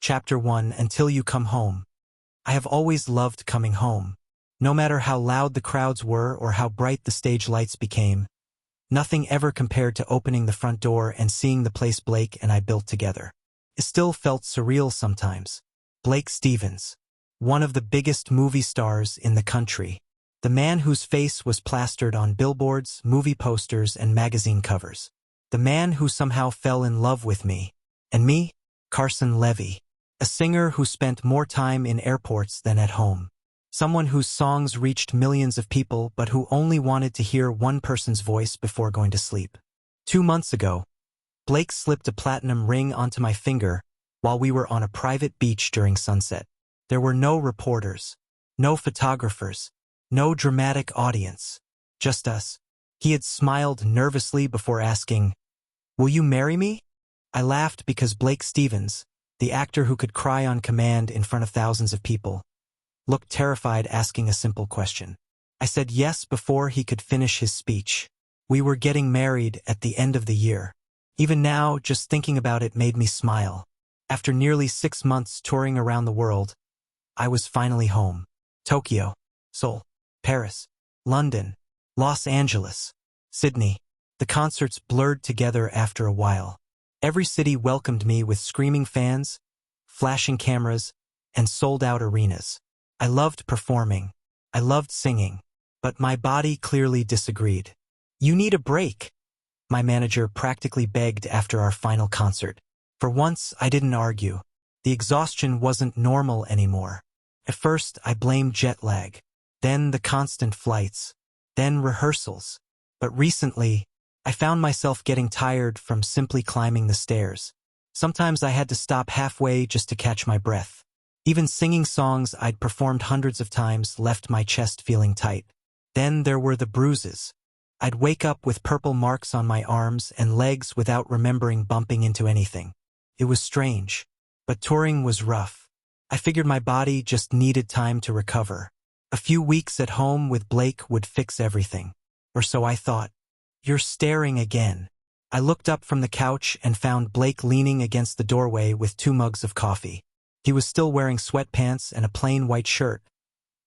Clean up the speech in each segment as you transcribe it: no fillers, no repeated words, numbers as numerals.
Chapter 1, Until You Come Home. I have always loved coming home. No matter how loud the crowds were or how bright the stage lights became, nothing ever compared to opening the front door and seeing the place Blake and I built together. It still felt surreal sometimes. Blake Stevens, one of the biggest movie stars in the country. The man whose face was plastered on billboards, movie posters, and magazine covers. The man who somehow fell in love with me. And me? Carson Levy. A singer who spent more time in airports than at home. Someone whose songs reached millions of people but who only wanted to hear one person's voice before going to sleep. 2 months ago, Blake slipped a platinum ring onto my finger while we were on a private beach during sunset. There were no reporters, no photographers, no dramatic audience, just us. He had smiled nervously before asking, "Will you marry me?" I laughed because Blake Stevens, the actor who could cry on command in front of thousands of people, looked terrified asking a simple question. I said yes before he could finish his speech. We were getting married at the end of the year. Even now, just thinking about it made me smile. After nearly 6 months touring around the world, I was finally home. Tokyo, Seoul, Paris, London, Los Angeles, Sydney. The concerts blurred together after a while. Every city welcomed me with screaming fans, flashing cameras, and sold-out arenas. I loved performing. I loved singing. But my body clearly disagreed. "You need a break," my manager practically begged after our final concert. For once, I didn't argue. The exhaustion wasn't normal anymore. At first, I blamed jet lag. Then the constant flights. Then rehearsals. But recently, I found myself getting tired from simply climbing the stairs. Sometimes I had to stop halfway just to catch my breath. Even singing songs I'd performed hundreds of times left my chest feeling tight. Then there were the bruises. I'd wake up with purple marks on my arms and legs without remembering bumping into anything. It was strange, but touring was rough. I figured my body just needed time to recover. A few weeks at home with Blake would fix everything. Or so I thought. "You're staring again." I looked up from the couch and found Blake leaning against the doorway with 2 mugs of coffee. He was still wearing sweatpants and a plain white shirt,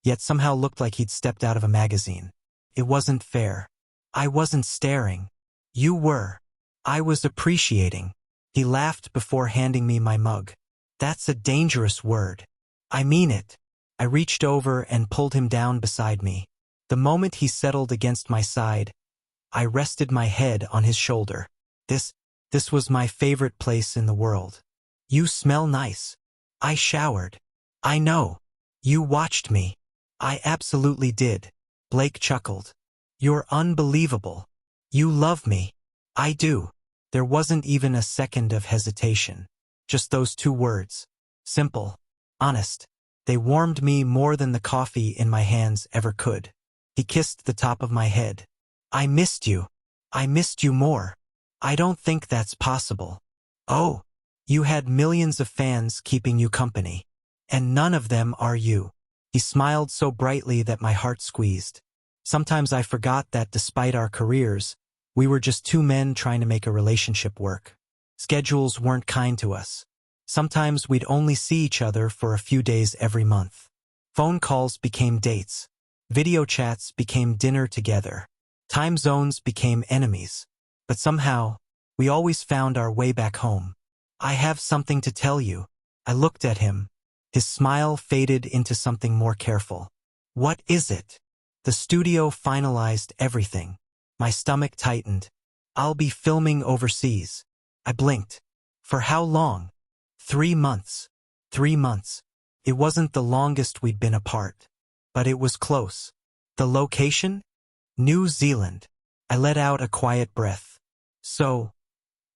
yet somehow looked like he'd stepped out of a magazine. It wasn't fair. I wasn't staring. You were. I was appreciating. He laughed before handing me my mug. "That's a dangerous word." "I mean it." I reached over and pulled him down beside me. The moment he settled against my side, I rested my head on his shoulder. This was my favorite place in the world. "You smell nice." I showered. "I know. You watched me." "I absolutely did." Blake chuckled. "You're unbelievable. You love me." "I do." There wasn't even a second of hesitation. Just those 2 words. Simple. Honest. They warmed me more than the coffee in my hands ever could. He kissed the top of my head. "I missed you. I missed you more." "I don't think that's possible." "Oh, you had millions of fans keeping you company. And none of them are you." He smiled so brightly that my heart squeezed. Sometimes I forgot that despite our careers, we were just 2 men trying to make a relationship work. Schedules weren't kind to us. Sometimes we'd only see each other for a few days every month. Phone calls became dates. Video chats became dinner together. Time zones became enemies. But somehow, we always found our way back home. "I have something to tell you." I looked at him. His smile faded into something more careful. "What is it?" The studio finalized everything. My stomach tightened. "I'll be filming overseas." I blinked. "For how long?" 3 months. 3 months. It wasn't the longest we'd been apart. But it was close. The location? New Zealand. I let out a quiet breath. "So,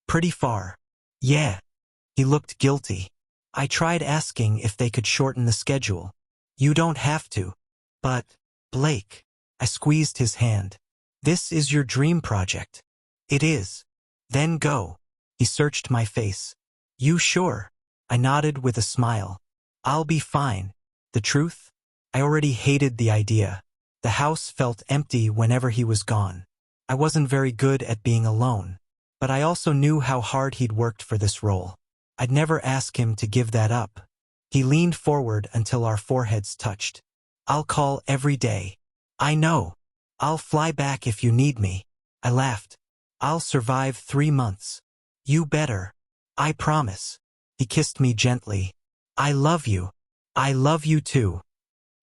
pretty far." "Yeah." He looked guilty. I tried asking if they could shorten the schedule. "You don't have to." "But, Blake." I squeezed his hand. "This is your dream project." "It is." "Then go." He searched my face. "You sure?" I nodded with a smile. "I'll be fine." The truth? I already hated the idea. The house felt empty whenever he was gone. I wasn't very good at being alone. But I also knew how hard he'd worked for this role. I'd never ask him to give that up. He leaned forward until our foreheads touched. I'll call every day. I know. I'll fly back if you need me. I laughed. I'll survive 3 months. You better. I promise. He kissed me gently. I love you. I love you too.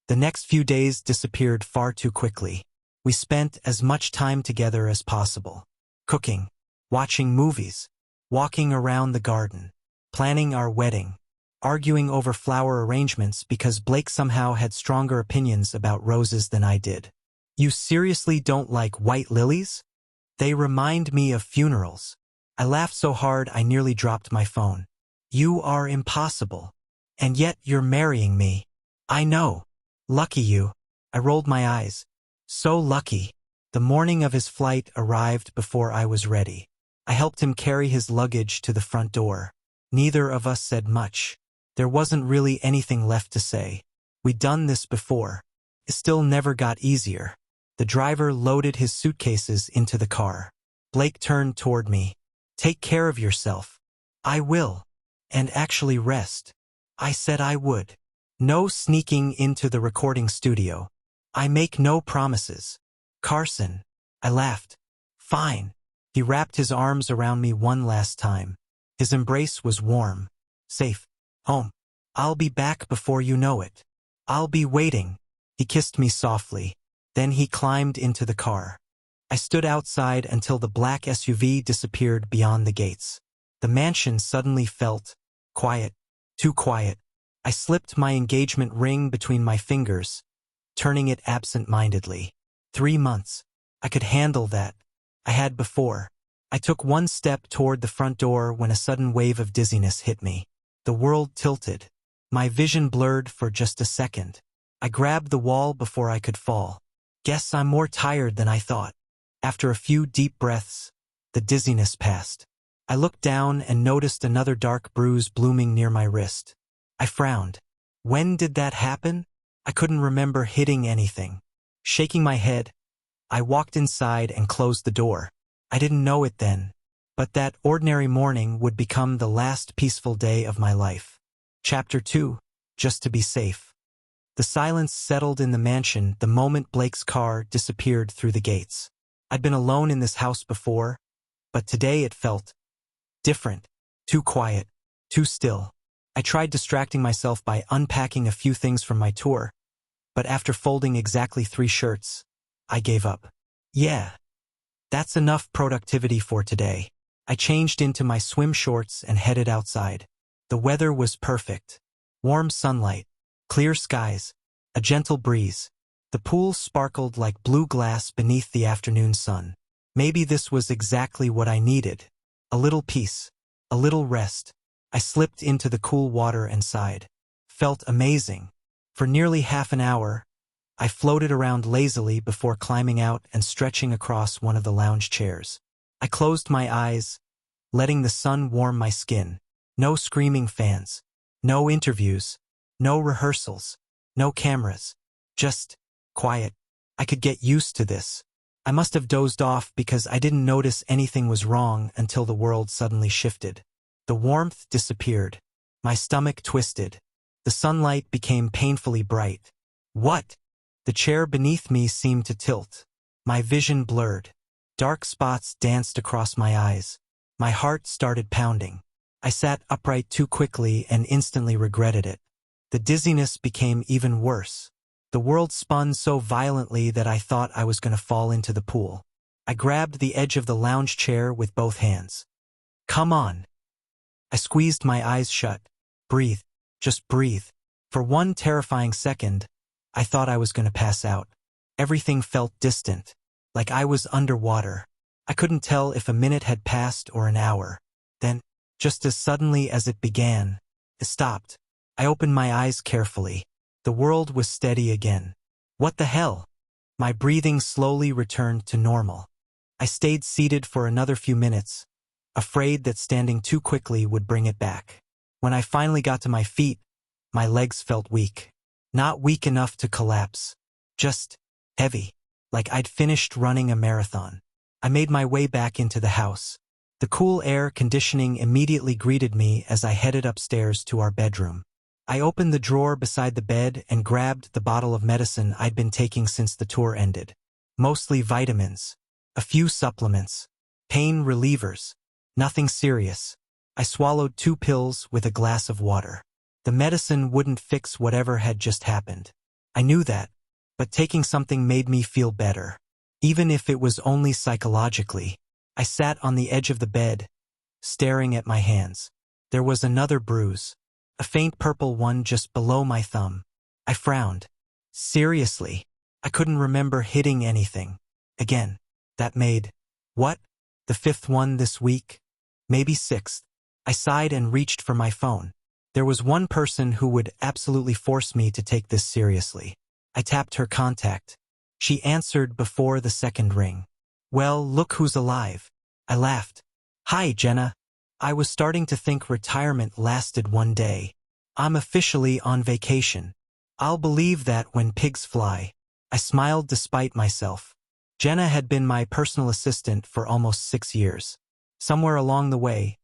The next few days disappeared far too quickly. We spent as much time together as possible. Cooking, watching movies, walking around the garden, planning our wedding, arguing over flower arrangements because Blake somehow had stronger opinions about roses than I did. You seriously don't like white lilies? They remind me of funerals. I laughed so hard I nearly dropped my phone. You are impossible. And yet you're marrying me. I know. Lucky you. I rolled my eyes. So lucky. The morning of his flight arrived before I was ready. I helped him carry his luggage to the front door. Neither of us said much. There wasn't really anything left to say. We'd done this before. It still never got easier. The driver loaded his suitcases into the car. Blake turned toward me. Take care of yourself. I will. And actually rest. I said I would. No sneaking into the recording studio. I make no promises. Carson. I laughed. Fine. He wrapped his arms around me one last time. His embrace was warm. Safe. Home. I'll be back before you know it. I'll be waiting. He kissed me softly. Then he climbed into the car. I stood outside until the black SUV disappeared beyond the gates. The mansion suddenly felt quiet. Too quiet. I slipped my engagement ring between my fingers, turning it absent-mindedly. 3 months. I could handle that. I had before. I took one step toward the front door when a sudden wave of dizziness hit me. The world tilted. My vision blurred for just a second. I grabbed the wall before I could fall. Guess I'm more tired than I thought. After a few deep breaths, the dizziness passed. I looked down and noticed another dark bruise blooming near my wrist. I frowned. When did that happen? I couldn't remember hitting anything. Shaking my head, I walked inside and closed the door. I didn't know it then, but that ordinary morning would become the last peaceful day of my life. Chapter 2. Just to be safe. The silence settled in the mansion the moment Blake's car disappeared through the gates. I'd been alone in this house before, but today it felt different. Too quiet. Too still. I tried distracting myself by unpacking a few things from my tour, but after folding exactly 3 shirts, I gave up. Yeah. That's enough productivity for today. I changed into my swim shorts and headed outside. The weather was perfect. Warm sunlight, clear skies, a gentle breeze. The pool sparkled like blue glass beneath the afternoon sun. Maybe this was exactly what I needed. A little peace, a little rest. I slipped into the cool water and sighed. Felt amazing. For nearly half an hour, I floated around lazily before climbing out and stretching across one of the lounge chairs. I closed my eyes, letting the sun warm my skin. No screaming fans. No interviews. No rehearsals. No cameras. Just quiet. I could get used to this. I must have dozed off because I didn't notice anything was wrong until the world suddenly shifted. The warmth disappeared. My stomach twisted. The sunlight became painfully bright. What? The chair beneath me seemed to tilt. My vision blurred. Dark spots danced across my eyes. My heart started pounding. I sat upright too quickly and instantly regretted it. The dizziness became even worse. The world spun so violently that I thought I was going to fall into the pool. I grabbed the edge of the lounge chair with both hands. Come on. I squeezed my eyes shut. Breathe. Just breathe. For one terrifying second, I thought I was going to pass out. Everything felt distant, like I was underwater. I couldn't tell if a minute had passed or an hour. Then, just as suddenly as it began, it stopped. I opened my eyes carefully. The world was steady again. What the hell? My breathing slowly returned to normal. I stayed seated for another few minutes, afraid that standing too quickly would bring it back. When I finally got to my feet, my legs felt weak. Not weak enough to collapse. Just heavy, like I'd finished running a marathon. I made my way back into the house. The cool air conditioning immediately greeted me as I headed upstairs to our bedroom. I opened the drawer beside the bed and grabbed the bottle of medicine I'd been taking since the tour ended. Mostly vitamins, a few supplements, pain relievers, nothing serious. I swallowed 2 pills with a glass of water. The medicine wouldn't fix whatever had just happened. I knew that, but taking something made me feel better. Even if it was only psychologically. I sat on the edge of the bed, staring at my hands. There was another bruise, a faint purple one just below my thumb. I frowned. Seriously, I couldn't remember hitting anything. Again, that made, what? The 5th one this week? Maybe 6th. I sighed and reached for my phone. There was one person who would absolutely force me to take this seriously. I tapped her contact. She answered before the 2nd ring. Well, look who's alive. I laughed. Hi, Jenna. I was starting to think retirement lasted one day. I'm officially on vacation. I'll believe that when pigs fly. I smiled despite myself. Jenna had been my personal assistant for almost 6 years. Somewhere along the way,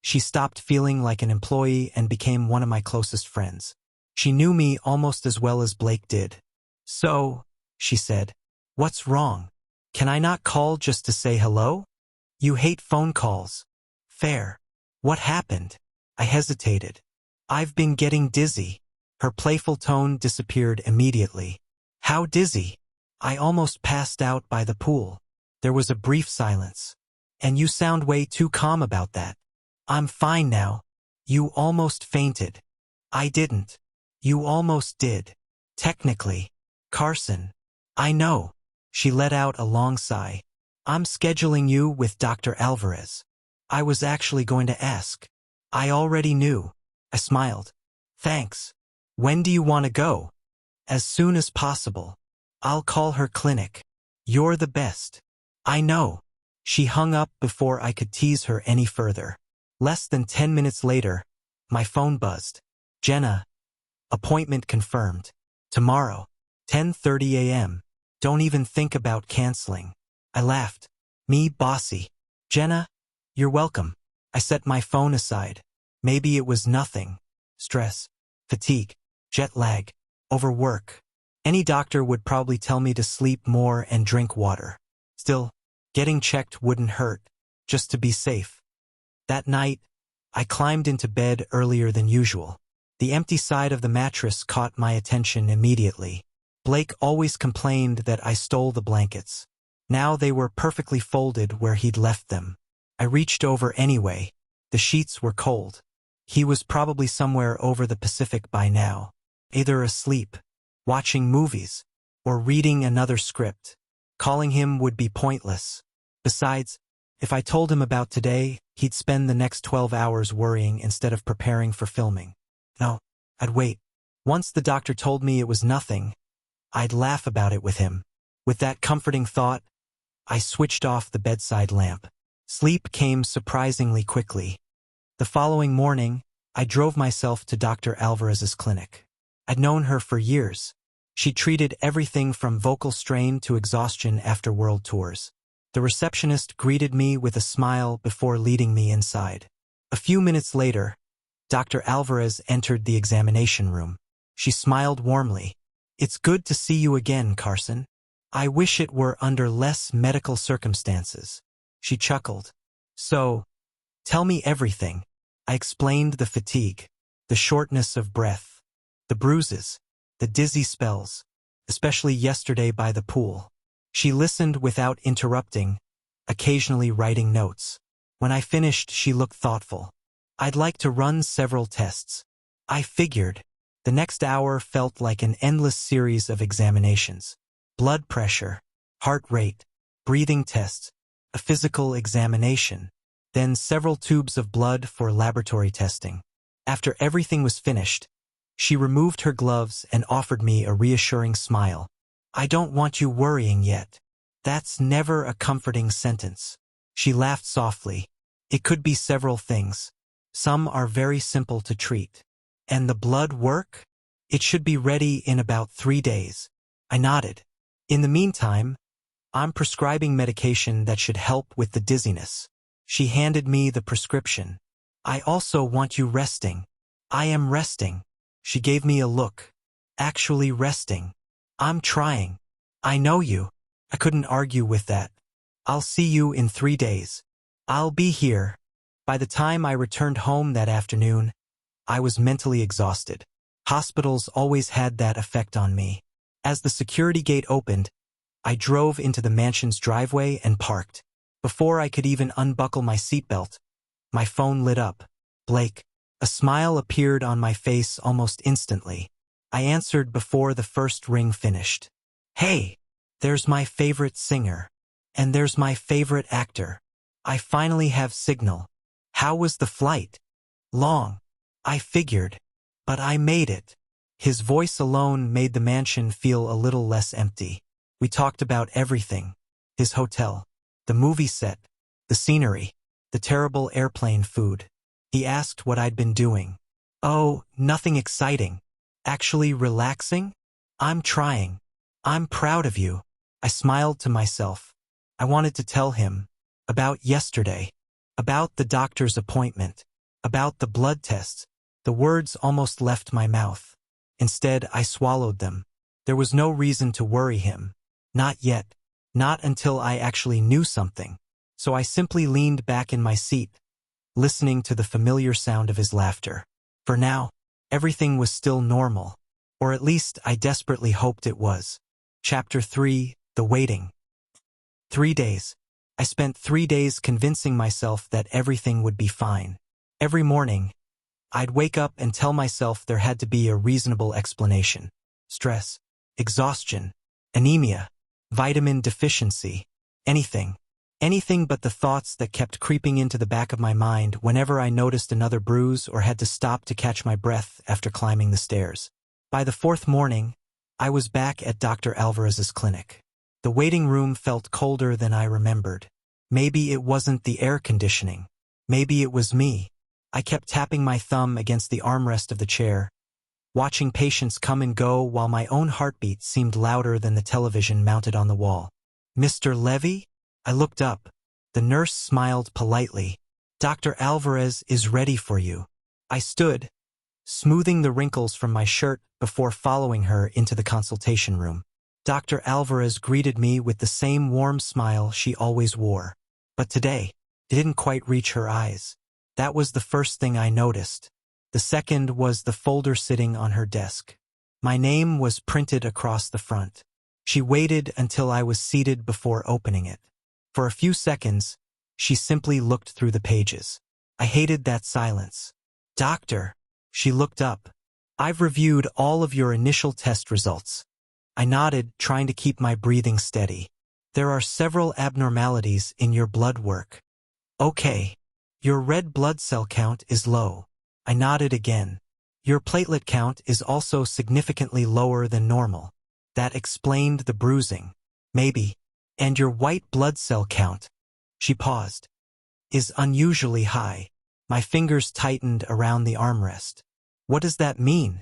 she stopped feeling like an employee and became one of my closest friends. She knew me almost as well as Blake did. So, she said, what's wrong? Can I not call just to say hello? You hate phone calls. Fair. What happened? I hesitated. I've been getting dizzy. Her playful tone disappeared immediately. How dizzy? I almost passed out by the pool. There was a brief silence. And you sound way too calm about that. I'm fine now. You almost fainted. I didn't. You almost did. Technically. Carson. I know. She let out a long sigh. I'm scheduling you with Dr. Alvarez. I was actually going to ask. I already knew. I smiled. Thanks. When do you want to go? As soon as possible. I'll call her clinic. You're the best. I know. She hung up before I could tease her any further. Less than 10 minutes later, my phone buzzed. Jenna. Appointment confirmed. Tomorrow. 10:30 a.m. Don't even think about canceling. I laughed. Me bossy. Jenna, you're welcome. I set my phone aside. Maybe it was nothing. Stress, fatigue, jet lag, overwork. Any doctor would probably tell me to sleep more and drink water. Still, getting checked wouldn't hurt, just to be safe. That night, I climbed into bed earlier than usual. The empty side of the mattress caught my attention immediately. Blake always complained that I stole the blankets. Now they were perfectly folded where he'd left them. I reached over anyway. The sheets were cold. He was probably somewhere over the Pacific by now, either asleep, watching movies, or reading another script. Calling him would be pointless. Besides, if I told him about today, he'd spend the next 12 hours worrying instead of preparing for filming. No, I'd wait. Once the doctor told me it was nothing, I'd laugh about it with him. With that comforting thought, I switched off the bedside lamp. Sleep came surprisingly quickly. The following morning, I drove myself to Dr. Alvarez's clinic. I'd known her for years. She treated everything from vocal strain to exhaustion after world tours. The receptionist greeted me with a smile before leading me inside. A few minutes later, Dr. Alvarez entered the examination room. She smiled warmly. It's good to see you again, Carson. I wish it were under less medical circumstances. She chuckled. So, tell me everything. I explained the fatigue, the shortness of breath, the bruises, the dizzy spells, especially yesterday by the pool. She listened without interrupting, occasionally writing notes. When I finished, she looked thoughtful. I'd like to run several tests. I figured. The next hour felt like an endless series of examinations. Blood pressure, heart rate, breathing tests, a physical examination, then several tubes of blood for laboratory testing. After everything was finished, she removed her gloves and offered me a reassuring smile. I don't want you worrying yet. That's never a comforting sentence. She laughed softly. It could be several things. Some are very simple to treat. And the blood work? It should be ready in about 3 days. I nodded. In the meantime, I'm prescribing medication that should help with the dizziness. She handed me the prescription. I also want you resting. I am resting. She gave me a look. Actually resting. I'm trying. I know you. I couldn't argue with that. I'll see you in 3 days. I'll be here. By the time I returned home that afternoon, I was mentally exhausted. Hospitals always had that effect on me. As the security gate opened, I drove into the mansion's driveway and parked. Before I could even unbuckle my seatbelt, my phone lit up. Blake. A smile appeared on my face almost instantly. I answered before the first ring finished. Hey, there's my favorite singer. And there's my favorite actor. I finally have signal. How was the flight? Long. I figured. But I made it. His voice alone made the mansion feel a little less empty. We talked about everything. His hotel, the movie set, the scenery, the terrible airplane food. He asked what I'd been doing. Oh, nothing exciting. Actually relaxing? I'm trying. I'm proud of you. I smiled to myself. I wanted to tell him about yesterday, about the doctor's appointment, about the blood tests. The words almost left my mouth. Instead, I swallowed them. There was no reason to worry him. Not yet. Not until I actually knew something. So I simply leaned back in my seat, listening to the familiar sound of his laughter. For now, everything was still normal. Or at least I desperately hoped it was. Chapter 3, The Waiting. 3 days. I spent 3 days convincing myself that everything would be fine. Every morning, I'd wake up and tell myself there had to be a reasonable explanation. Stress, exhaustion, anemia, vitamin deficiency, anything. Anything but the thoughts that kept creeping into the back of my mind whenever I noticed another bruise or had to stop to catch my breath after climbing the stairs. By the 4th morning, I was back at Dr. Alvarez's clinic. The waiting room felt colder than I remembered. Maybe it wasn't the air conditioning. Maybe it was me. I kept tapping my thumb against the armrest of the chair, watching patients come and go while my own heartbeat seemed louder than the television mounted on the wall. Mr. Levy? I looked up. The nurse smiled politely. Dr. Alvarez is ready for you. I stood, smoothing the wrinkles from my shirt before following her into the consultation room. Dr. Alvarez greeted me with the same warm smile she always wore. But today, it didn't quite reach her eyes. That was the first thing I noticed. The second was the folder sitting on her desk. My name was printed across the front. She waited until I was seated before opening it. For a few seconds, she simply looked through the pages. I hated that silence. Doctor, she looked up. I've reviewed all of your initial test results. I nodded, trying to keep my breathing steady. There are several abnormalities in your blood work. Okay. Your red blood cell count is low. I nodded again. Your platelet count is also significantly lower than normal. That explained the bruising. Maybe. And your white blood cell count, she paused, is unusually high. My fingers tightened around the armrest. What does that mean?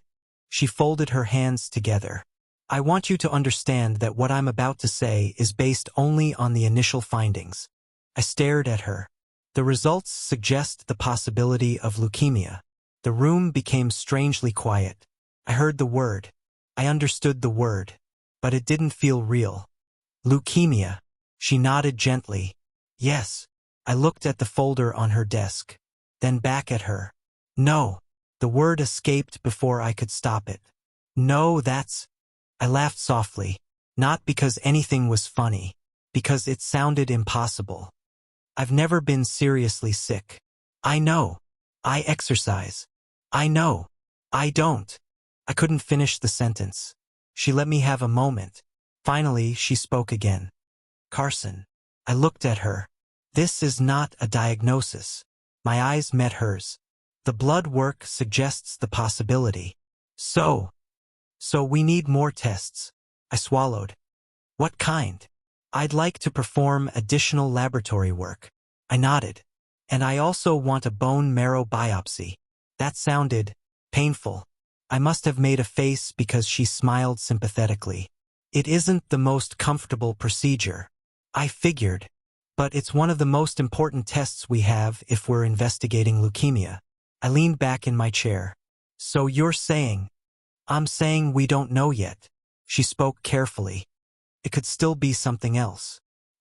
She folded her hands together. I want you to understand that what I'm about to say is based only on the initial findings. I stared at her. The results suggest the possibility of leukemia. The room became strangely quiet. I heard the word. I understood the word. But it didn't feel real. Leukemia. She nodded gently. Yes. I looked at the folder on her desk. Then back at her. No. The word escaped before I could stop it. No, that's... I laughed softly. Not because anything was funny. Because it sounded impossible. I've never been seriously sick. I know. I exercise. I know. I don't. I couldn't finish the sentence. She let me have a moment. Finally, she spoke again. Carson. I looked at her. This is not a diagnosis. My eyes met hers. The blood work suggests the possibility. So we need more tests. I swallowed. What kind? I'd like to perform additional laboratory work. I nodded. And I also want a bone marrow biopsy. That sounded painful. I must have made a face because she smiled sympathetically. It isn't the most comfortable procedure. I figured. But it's one of the most important tests we have if we're investigating leukemia. I leaned back in my chair. So you're saying? I'm saying we don't know yet. She spoke carefully. It could still be something else.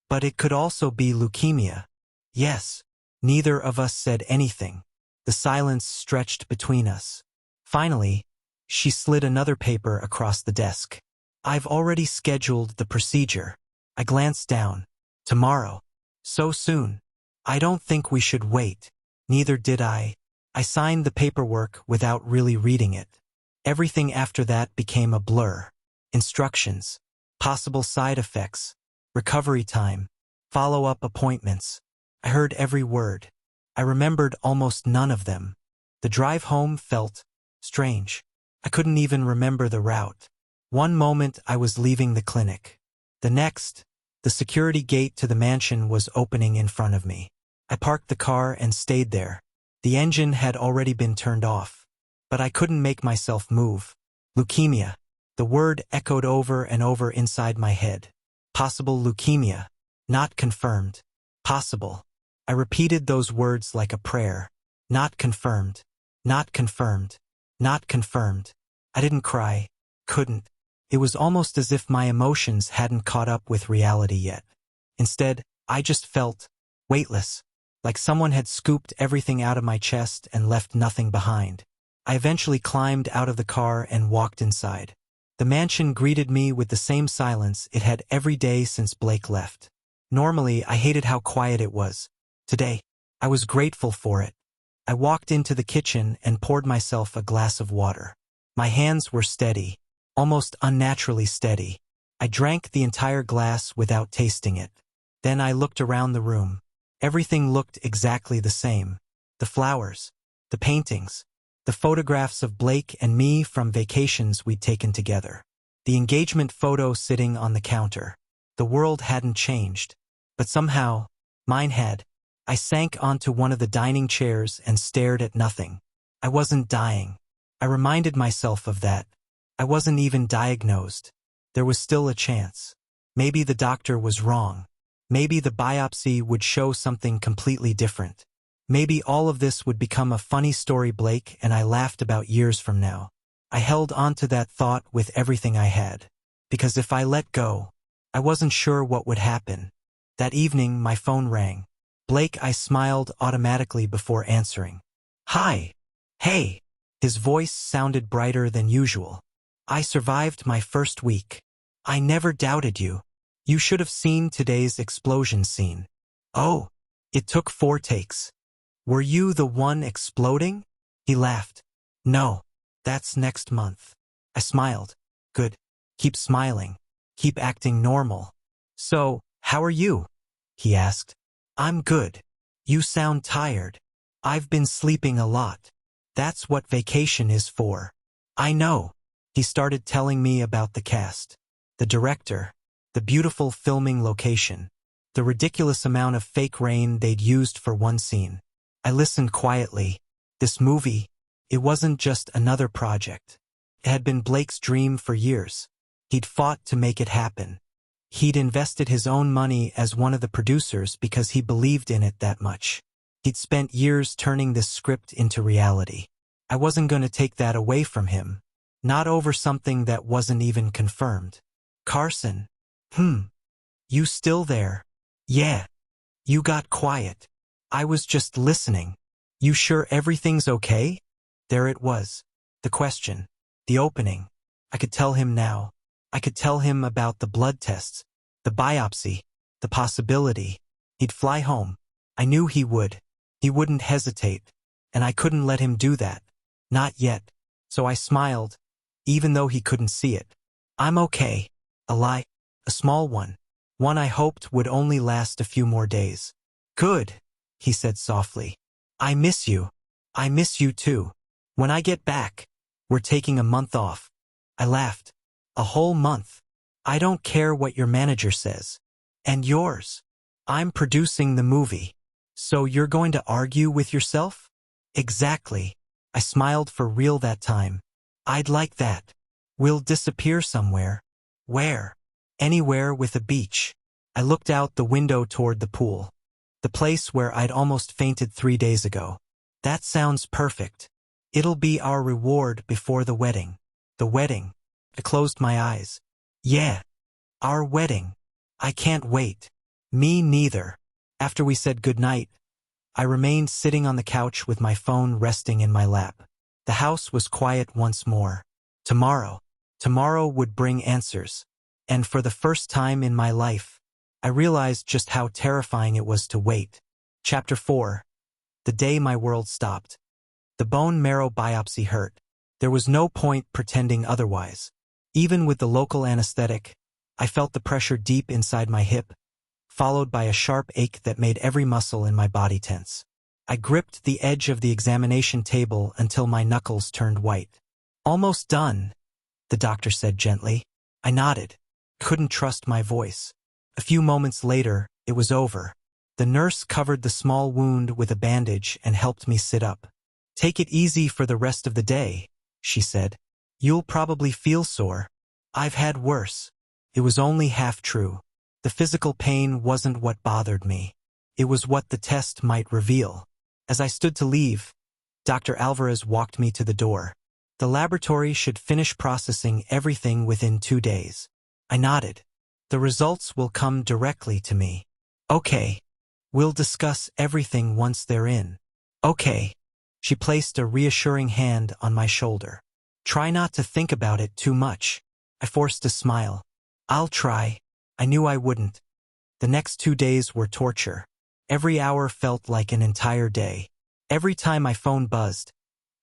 But it could also be leukemia. Yes. Neither of us said anything. The silence stretched between us. Finally, she slid another paper across the desk. I've already scheduled the procedure. I glanced down. Tomorrow. So soon. I don't think we should wait. Neither did I. I signed the paperwork without really reading it. Everything after that became a blur. Instructions, possible side effects, recovery time, follow-up appointments. I heard every word. I remembered almost none of them. The drive home felt strange. I couldn't even remember the route. One moment I was leaving the clinic. The next, the security gate to the mansion was opening in front of me. I parked the car and stayed there. The engine had already been turned off. But I couldn't make myself move. Leukemia. The word echoed over and over inside my head. Possible leukemia. Not confirmed. Possible. I repeated those words like a prayer. Not confirmed. Not confirmed. Not confirmed. I didn't cry. Couldn't. It was almost as if my emotions hadn't caught up with reality yet. Instead, I just felt weightless, like someone had scooped everything out of my chest and left nothing behind. I eventually climbed out of the car and walked inside. The mansion greeted me with the same silence it had every day since Blake left. Normally, I hated how quiet it was. Today, I was grateful for it. I walked into the kitchen and poured myself a glass of water. My hands were steady, almost unnaturally steady. I drank the entire glass without tasting it. Then I looked around the room. Everything looked exactly the same. The flowers, the paintings, the photographs of Blake and me from vacations we'd taken together. The engagement photo sitting on the counter. The world hadn't changed. But somehow, mine had. I sank onto one of the dining chairs and stared at nothing. I wasn't dying. I reminded myself of that. I wasn't even diagnosed. There was still a chance. Maybe the doctor was wrong. Maybe the biopsy would show something completely different. Maybe all of this would become a funny story Blake and I laughed about years from now. I held on to that thought with everything I had. Because if I let go, I wasn't sure what would happen. That evening, my phone rang. Blake, I smiled automatically before answering. Hi. Hey. His voice sounded brighter than usual. I survived my first week. I never doubted you. You should have seen today's explosion scene. Oh, it took 4 takes. Were you the one exploding? He laughed. No, that's next month. I smiled. Good. Keep smiling. Keep acting normal. So, how are you? He asked. I'm good. You sound tired. I've been sleeping a lot. That's what vacation is for. I know. He started telling me about the cast, the director, the beautiful filming location, the ridiculous amount of fake rain they'd used for one scene. I listened quietly. This movie, it wasn't just another project. It had been Blake's dream for years. He'd fought to make it happen. He'd invested his own money as one of the producers because he believed in it that much. He'd spent years turning this script into reality. I wasn't going to take that away from him. Not over something that wasn't even confirmed. Carson. You still there? Yeah. You got quiet. I was just listening. You sure everything's okay? There it was. The question. The opening. I could tell him now. I could tell him about the blood tests, the biopsy, the possibility. He'd fly home. I knew he would. He wouldn't hesitate. And I couldn't let him do that. Not yet. So I smiled, even though he couldn't see it. I'm okay. A lie. A small one. One I hoped would only last a few more days. Good, he said softly. I miss you. I miss you too. When I get back, we're taking a month off. I laughed. A whole month. I don't care what your manager says. And yours. I'm producing the movie. So you're going to argue with yourself? Exactly. I smiled for real that time. I'd like that. We'll disappear somewhere. Where? Anywhere with a beach. I looked out the window toward the pool, the place where I'd almost fainted 3 days ago. That sounds perfect. It'll be our reward before the wedding. The wedding. I closed my eyes. Yeah. Our wedding. I can't wait. Me neither. After we said goodnight, I remained sitting on the couch with my phone resting in my lap. The house was quiet once more. Tomorrow would bring answers. And for the first time in my life, I realized just how terrifying it was to wait. Chapter 4. The day my world stopped. The bone marrow biopsy hurt. There was no point pretending otherwise. Even with the local anesthetic, I felt the pressure deep inside my hip, followed by a sharp ache that made every muscle in my body tense. I gripped the edge of the examination table until my knuckles turned white. Almost done, the doctor said gently. I nodded. Couldn't trust my voice. A few moments later, it was over. The nurse covered the small wound with a bandage and helped me sit up. Take it easy for the rest of the day, she said. You'll probably feel sore. I've had worse. It was only half true. The physical pain wasn't what bothered me. It was what the test might reveal. As I stood to leave, Dr. Alvarez walked me to the door. The laboratory should finish processing everything within 2 days. I nodded. The results will come directly to me. Okay. We'll discuss everything once they're in. Okay. She placed a reassuring hand on my shoulder. Try not to think about it too much. I forced a smile. I'll try. I knew I wouldn't. The next 2 days were torture. Every hour felt like an entire day. Every time my phone buzzed,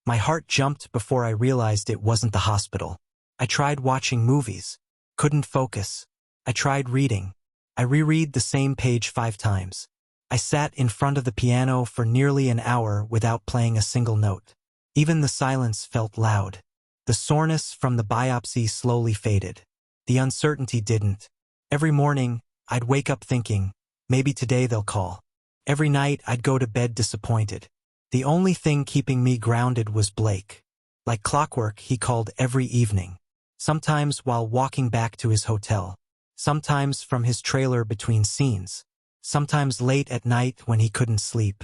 my heart jumped before I realized it wasn't the hospital. I tried watching movies. Couldn't focus. I tried reading. I reread the same page 5 times. I sat in front of the piano for nearly an hour without playing a single note. Even the silence felt loud. The soreness from the biopsy slowly faded. The uncertainty didn't. Every morning, I'd wake up thinking, maybe today they'll call. Every night, I'd go to bed disappointed. The only thing keeping me grounded was Blake. Like clockwork, he called every evening. Sometimes while walking back to his hotel. Sometimes from his trailer between scenes. Sometimes late at night when he couldn't sleep.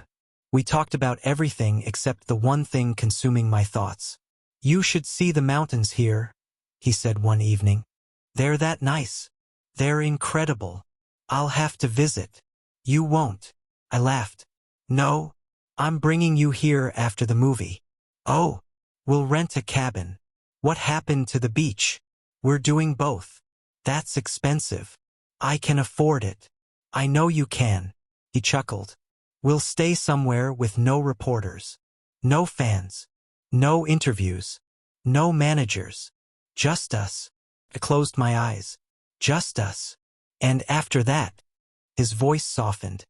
We talked about everything except the one thing consuming my thoughts. You should see the mountains here, he said one evening. They're that nice. They're incredible. I'll have to visit. You won't. I laughed. No, I'm bringing you here after the movie. Oh, we'll rent a cabin. What happened to the beach? We're doing both. That's expensive. I can afford it. I know you can. He chuckled. We'll stay somewhere with no reporters. No fans. No interviews. No managers. Just us. I closed my eyes. Just us. And after that, his voice softened.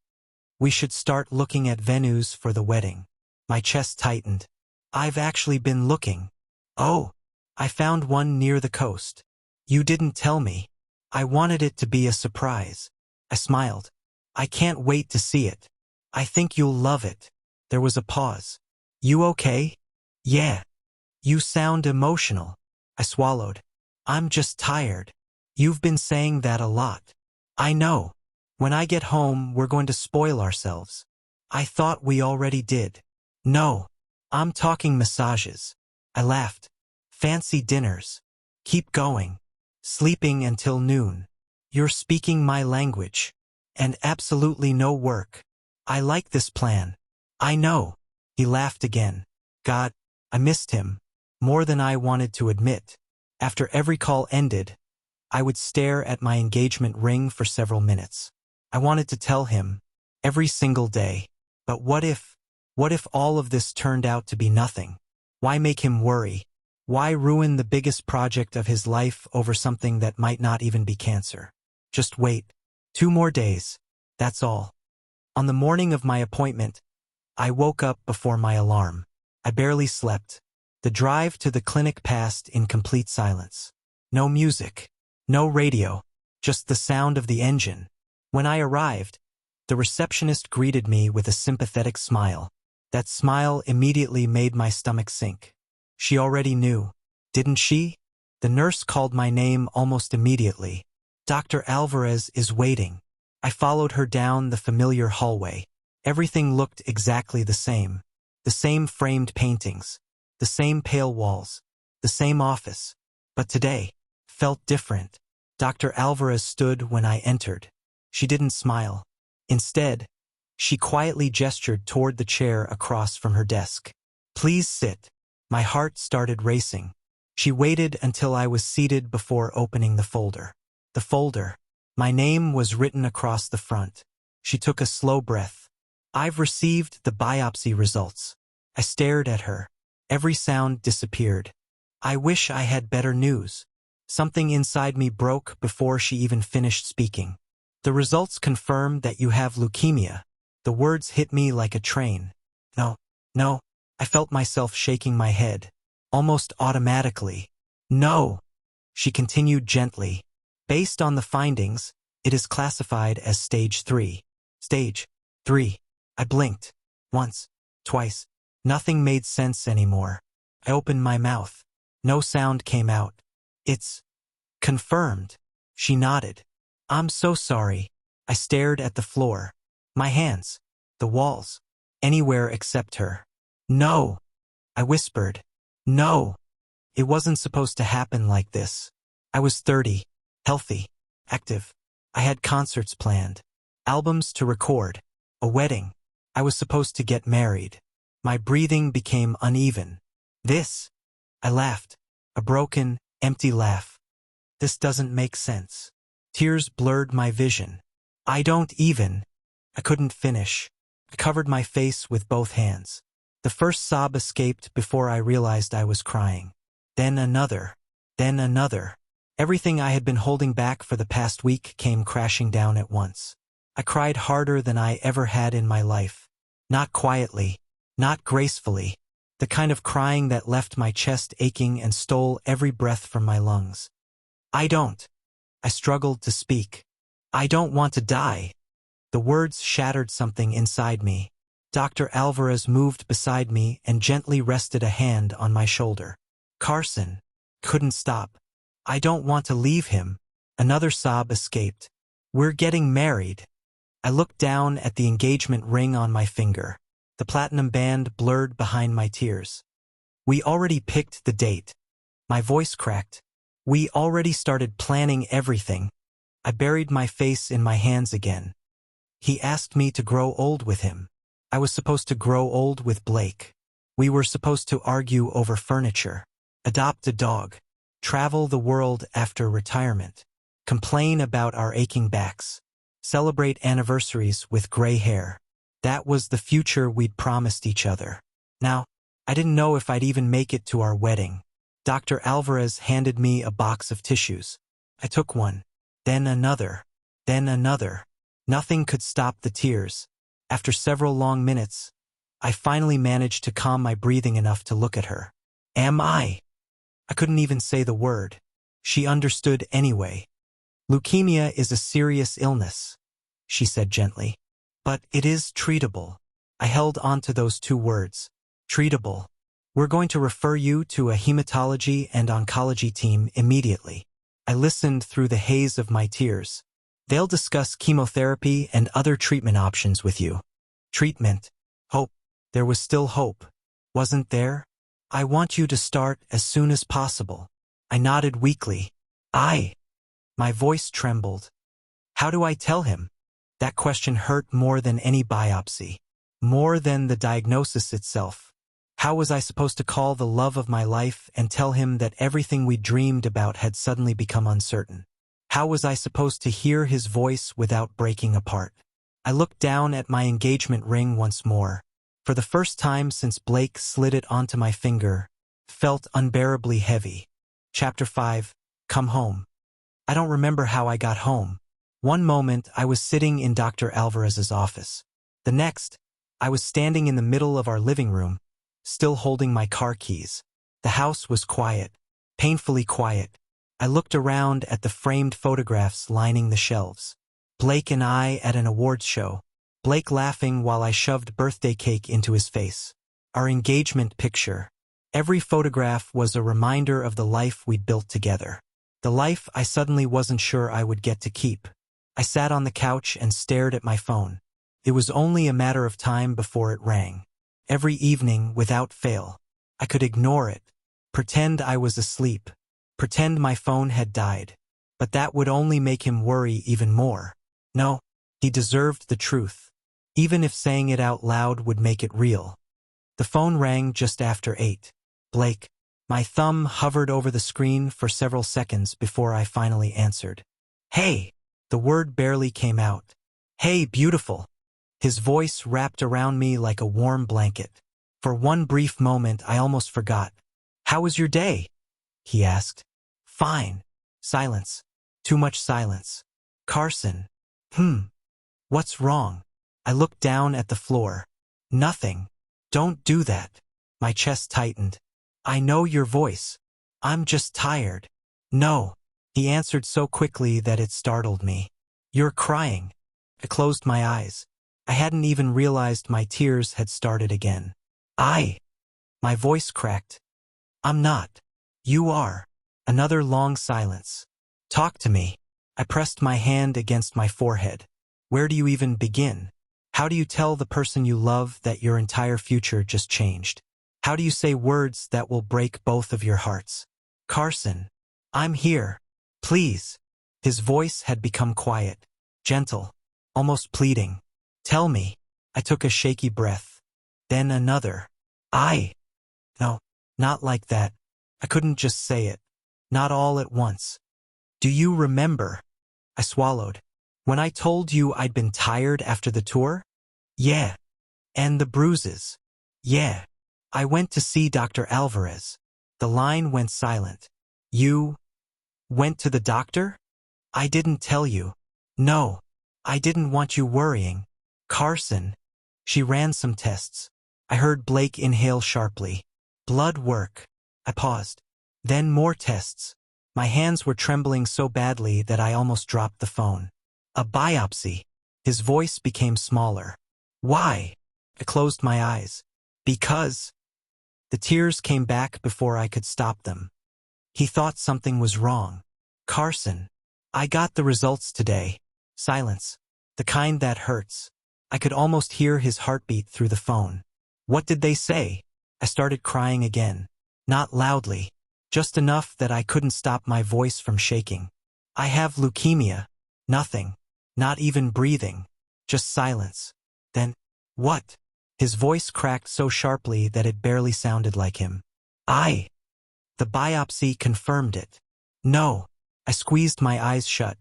We should start looking at venues for the wedding. My chest tightened. I've actually been looking. Oh, I found one near the coast. You didn't tell me. I wanted it to be a surprise. I smiled. I can't wait to see it. I think you'll love it. There was a pause. You okay? Yeah. You sound emotional. I swallowed. I'm just tired. You've been saying that a lot. I know. When I get home, we're going to spoil ourselves. I thought we already did. No. I'm talking massages. I laughed. Fancy dinners. Keep going. Sleeping until noon. You're speaking my language. And absolutely no work. I like this plan. I know. He laughed again. God, I missed him. More than I wanted to admit. After every call ended, I would stare at my engagement ring for several minutes. I wanted to tell him, every single day. But what if all of this turned out to be nothing? Why make him worry? Why ruin the biggest project of his life over something that might not even be cancer? Just wait. 2 more days. That's all. On the morning of my appointment, I woke up before my alarm. I barely slept. The drive to the clinic passed in complete silence. No music. No radio. Just the sound of the engine. When I arrived, the receptionist greeted me with a sympathetic smile. That smile immediately made my stomach sink. She already knew, didn't she? The nurse called my name almost immediately. Dr. Alvarez is waiting. I followed her down the familiar hallway. Everything looked exactly the same. The same framed paintings, the same pale walls, the same office. But today felt different. Dr. Alvarez stood when I entered. She didn't smile. Instead, she quietly gestured toward the chair across from her desk. "Please sit." My heart started racing. She waited until I was seated before opening the folder. The folder. My name was written across the front. She took a slow breath. "I've received the biopsy results." I stared at her. Every sound disappeared. "I wish I had better news." Something inside me broke before she even finished speaking. "The results confirm that you have leukemia." The words hit me like a train. No. I felt myself shaking my head. Almost automatically. "No," she continued gently. "Based on the findings, it is classified as stage 3. Stage 3. I blinked. Once. Twice. Nothing made sense anymore. I opened my mouth. No sound came out. "It's confirmed." She nodded. "I'm so sorry." I stared at the floor. My hands. The walls. Anywhere except her. "No," I whispered. "No." It wasn't supposed to happen like this. I was 30, healthy, active. I had concerts planned, albums to record, a wedding. I was supposed to get married. My breathing became uneven. I laughed. A broken, empty laugh. "This doesn't make sense." Tears blurred my vision. I couldn't finish. I covered my face with both hands. The first sob escaped before I realized I was crying. Then another. Then another. Everything I had been holding back for the past week came crashing down at once. I cried harder than I ever had in my life. Not quietly. Not gracefully. The kind of crying that left my chest aching and stole every breath from my lungs. I struggled to speak. "I don't want to die." The words shattered something inside me. Dr. Alvarez moved beside me and gently rested a hand on my shoulder. "Carson." Couldn't stop. "I don't want to leave him." Another sob escaped. "We're getting married." I looked down at the engagement ring on my finger. The platinum band blurred behind my tears. "We already picked the date." My voice cracked. "We already started planning everything." I buried my face in my hands again. "He asked me to grow old with him." I was supposed to grow old with Blake. We were supposed to argue over furniture, adopt a dog, travel the world after retirement, complain about our aching backs, celebrate anniversaries with gray hair. That was the future we'd promised each other. Now, I didn't know if I'd even make it to our wedding. Dr. Alvarez handed me a box of tissues. I took one, then another, then another. Nothing could stop the tears. After several long minutes, I finally managed to calm my breathing enough to look at her. I couldn't even say the word. She understood anyway. "Leukemia is a serious illness," she said gently. "But it is treatable." I held on to those two words. Treatable. "We're going to refer you to a hematology and oncology team immediately." I listened through the haze of my tears. "They'll discuss chemotherapy and other treatment options with you." Treatment. Hope. There was still hope. Wasn't there? "I want you to start as soon as possible." I nodded weakly. My voice trembled. How do I tell him? That question hurt more than any biopsy. More than the diagnosis itself. How was I supposed to call the love of my life and tell him that everything we dreamed about had suddenly become uncertain? How was I supposed to hear his voice without breaking apart? I looked down at my engagement ring once more. For the first time since Blake slid it onto my finger, felt unbearably heavy. Chapter 5. Come home. I don't remember how I got home. One moment, I was sitting in Dr. Alvarez's office. The next, I was standing in the middle of our living room, still holding my car keys. The house was quiet, painfully quiet. I looked around at the framed photographs lining the shelves. Blake and I at an awards show. Blake laughing while I shoved birthday cake into his face. Our engagement picture. Every photograph was a reminder of the life we'd built together. The life I suddenly wasn't sure I would get to keep. I sat on the couch and stared at my phone. It was only a matter of time before it rang. Every evening, without fail. I could ignore it, pretend I was asleep, pretend my phone had died. But that would only make him worry even more. No, he deserved the truth, even if saying it out loud would make it real. The phone rang just after 8. Blake. My thumb hovered over the screen for several seconds before I finally answered. Hey! The word barely came out. Hey, beautiful! His voice wrapped around me like a warm blanket. For one brief moment, I almost forgot. How was your day? He asked. Fine. Silence. Too much silence. Carson. What's wrong? I looked down at the floor. Nothing. Don't do that. My chest tightened. I know your voice. I'm just tired. No. He answered so quickly that it startled me. You're crying. I closed my eyes. I hadn't even realized my tears had started again. My voice cracked. I'm not. You are. Another long silence. Talk to me. I pressed my hand against my forehead. Where do you even begin? How do you tell the person you love that your entire future just changed? How do you say words that will break both of your hearts? Carson, I'm here. Please. His voice had become quiet, gentle, almost pleading. Tell me. I took a shaky breath. Then another. No, not like that. I couldn't just say it. Not all at once. Do you remember? I swallowed. When I told you I'd been tired after the tour? Yeah. And the bruises? Yeah. I went to see Dr. Alvarez. The line went silent. You went to the doctor? I didn't tell you. No. I didn't want you worrying. Carson. She ran some tests. I heard Blake inhale sharply. Blood work. I paused. Then more tests. My hands were trembling so badly that I almost dropped the phone. A biopsy. His voice became smaller. Why? I closed my eyes. Because. The tears came back before I could stop them. He thought something was wrong. Carson. I got the results today. Silence. The kind that hurts. I could almost hear his heartbeat through the phone. What did they say? I started crying again. Not loudly. Just enough that I couldn't stop my voice from shaking. I have leukemia. Nothing. Not even breathing. Just silence. Then, what? His voice cracked so sharply that it barely sounded like him. The biopsy confirmed it. No. I squeezed my eyes shut.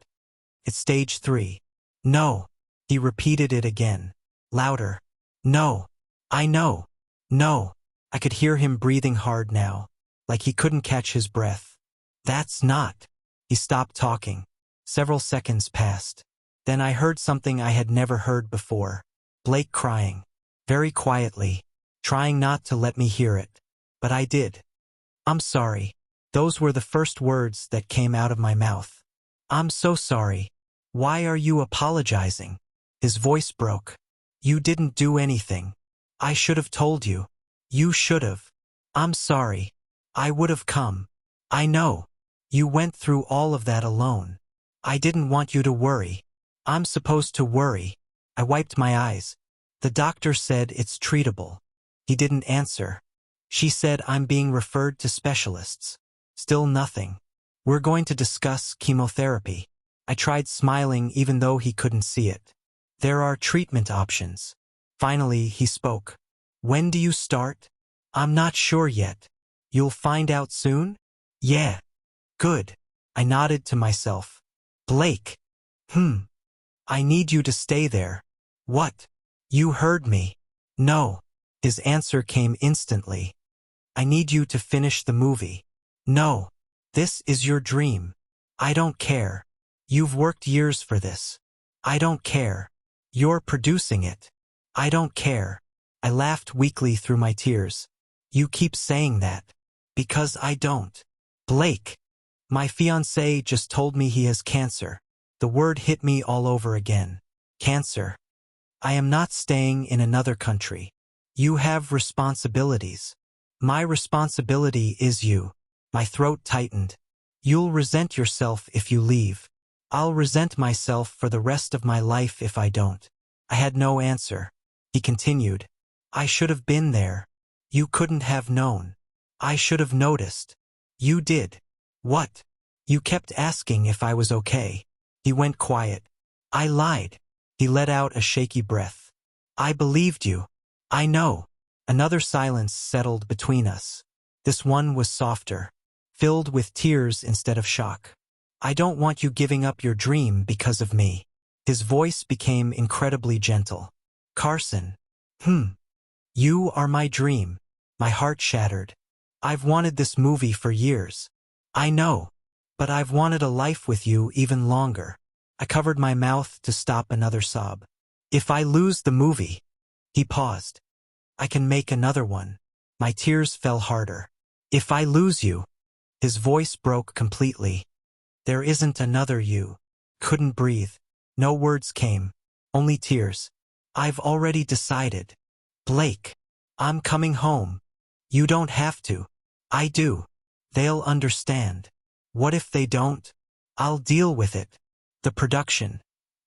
It's stage 3. No. He repeated it again. Louder. No. I know. No. I could hear him breathing hard now, like he couldn't catch his breath. That's not. He stopped talking. Several seconds passed. Then I heard something I had never heard before. Blake crying. Very quietly, trying not to let me hear it. But I did. I'm sorry. Those were the first words that came out of my mouth. I'm so sorry. Why are you apologizing? His voice broke. You didn't do anything. I should have told you. You should have. I'm sorry. I would have come. I know. You went through all of that alone. I didn't want you to worry. I'm supposed to worry. I wiped my eyes. The doctor said it's treatable. He didn't answer. She said I'm being referred to specialists. Still nothing. We're going to discuss chemotherapy. I tried smiling even though he couldn't see it. There are treatment options. Finally, he spoke. When do you start? I'm not sure yet. You'll find out soon? Yeah. Good. I nodded to myself. Blake. I need you to stay there. What? You heard me. No. His answer came instantly. I need you to finish the movie. No. This is your dream. I don't care. You've worked years for this. I don't care. You're producing it. I don't care. I laughed weakly through my tears. You keep saying that. Because I don't. Blake. My fiancé just told me he has cancer. The word hit me all over again. Cancer. I am not staying in another country. You have responsibilities. My responsibility is you. My throat tightened. You'll resent yourself if you leave. I'll resent myself for the rest of my life if I don't. I had no answer. He continued. I should have been there. You couldn't have known. I should have noticed. You did. What? You kept asking if I was okay. He went quiet. I lied. He let out a shaky breath. I believed you. I know. Another silence settled between us. This one was softer, filled with tears instead of shock. I don't want you giving up your dream because of me. His voice became incredibly gentle. Carson. You are my dream. My heart shattered. I've wanted this movie for years. I know. But I've wanted a life with you even longer. I covered my mouth to stop another sob. If I lose the movie. He paused. I can make another one. My tears fell harder. If I lose you. His voice broke completely. There isn't another you. Couldn't breathe. No words came. Only tears. I've already decided. Blake. I'm coming home. You don't have to. I do. They'll understand. What if they don't? I'll deal with it. The production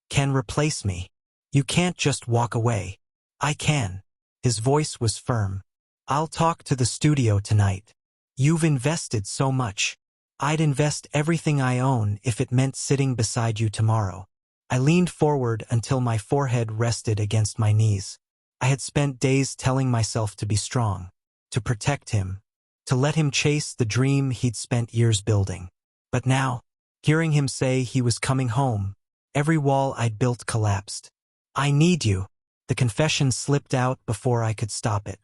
can replace me. You can't just walk away. I can. His voice was firm. I'll talk to the studio tonight. You've invested so much. I'd invest everything I own if it meant sitting beside you tomorrow. I leaned forward until my forehead rested against my knees. I had spent days telling myself to be strong, to protect him, to let him chase the dream he'd spent years building. But now, hearing him say he was coming home, every wall I'd built collapsed. I need you. The confession slipped out before I could stop it.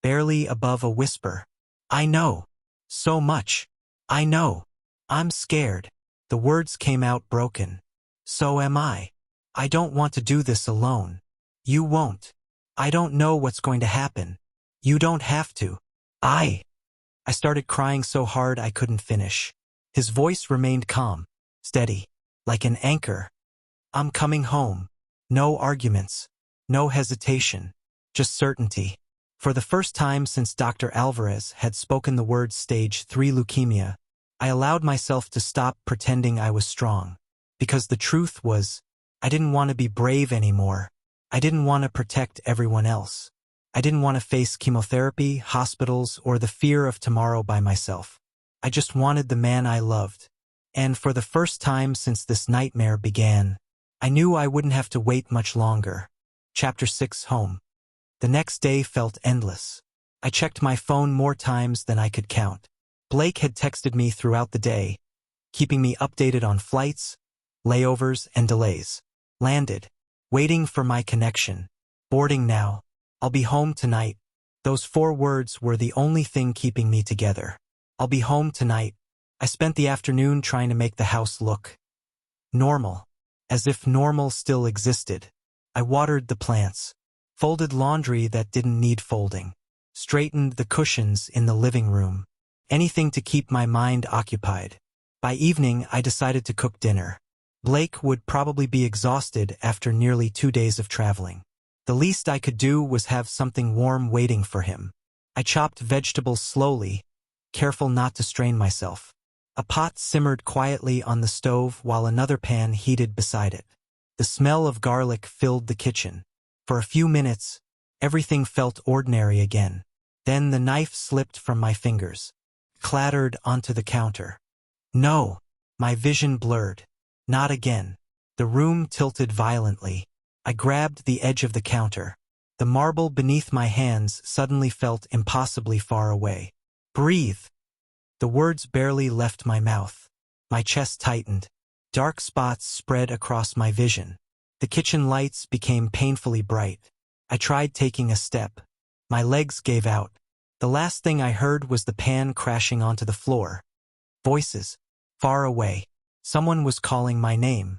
Barely above a whisper. I know. So much. I know. I'm scared. The words came out broken. So am I. I don't want to do this alone. You won't. I don't know what's going to happen. You don't have to. I started crying so hard I couldn't finish. His voice remained calm, steady, like an anchor. I'm coming home. No arguments. No hesitation. Just certainty. For the first time since Dr. Alvarez had spoken the words stage 3 leukemia, I allowed myself to stop pretending I was strong. Because the truth was, I didn't want to be brave anymore. I didn't want to protect everyone else. I didn't want to face chemotherapy, hospitals, or the fear of tomorrow by myself. I just wanted the man I loved. And for the first time since this nightmare began, I knew I wouldn't have to wait much longer. Chapter 6 Home. The next day felt endless. I checked my phone more times than I could count. Blake had texted me throughout the day, keeping me updated on flights, layovers, and delays. Landed. Waiting for my connection. Boarding now. I'll be home tonight. Those 4 words were the only thing keeping me together. I'll be home tonight. I spent the afternoon trying to make the house look normal, as if normal still existed. I watered the plants, folded laundry that didn't need folding, straightened the cushions in the living room. Anything to keep my mind occupied. By evening, I decided to cook dinner. Blake would probably be exhausted after nearly 2 days of traveling. The least I could do was have something warm waiting for him. I chopped vegetables slowly, careful not to strain myself. A pot simmered quietly on the stove while another pan heated beside it. The smell of garlic filled the kitchen. For a few minutes, everything felt ordinary again. Then the knife slipped from my fingers, clattered onto the counter. No, my vision blurred. Not again. The room tilted violently. I grabbed the edge of the counter. The marble beneath my hands suddenly felt impossibly far away. Breathe. The words barely left my mouth. My chest tightened. Dark spots spread across my vision. The kitchen lights became painfully bright. I tried taking a step. My legs gave out. The last thing I heard was the pan crashing onto the floor. Voices. Far away. Someone was calling my name.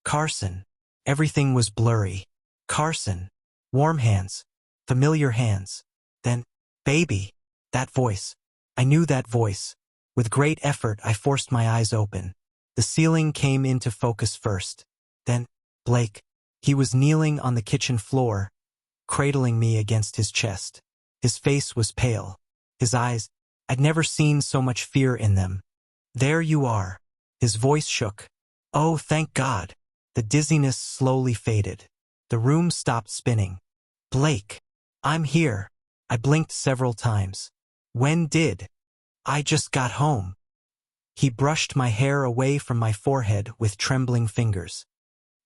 Carson. Everything was blurry. Carson. Warm hands. Familiar hands. Then, baby. That voice. I knew that voice. With great effort, I forced my eyes open. The ceiling came into focus first. Then, Blake. He was kneeling on the kitchen floor, cradling me against his chest. His face was pale. His eyes, I'd never seen so much fear in them. There you are. His voice shook. Oh, thank God. The dizziness slowly faded. The room stopped spinning. Blake. I'm here. I blinked several times. When did? I just got home. He brushed my hair away from my forehead with trembling fingers.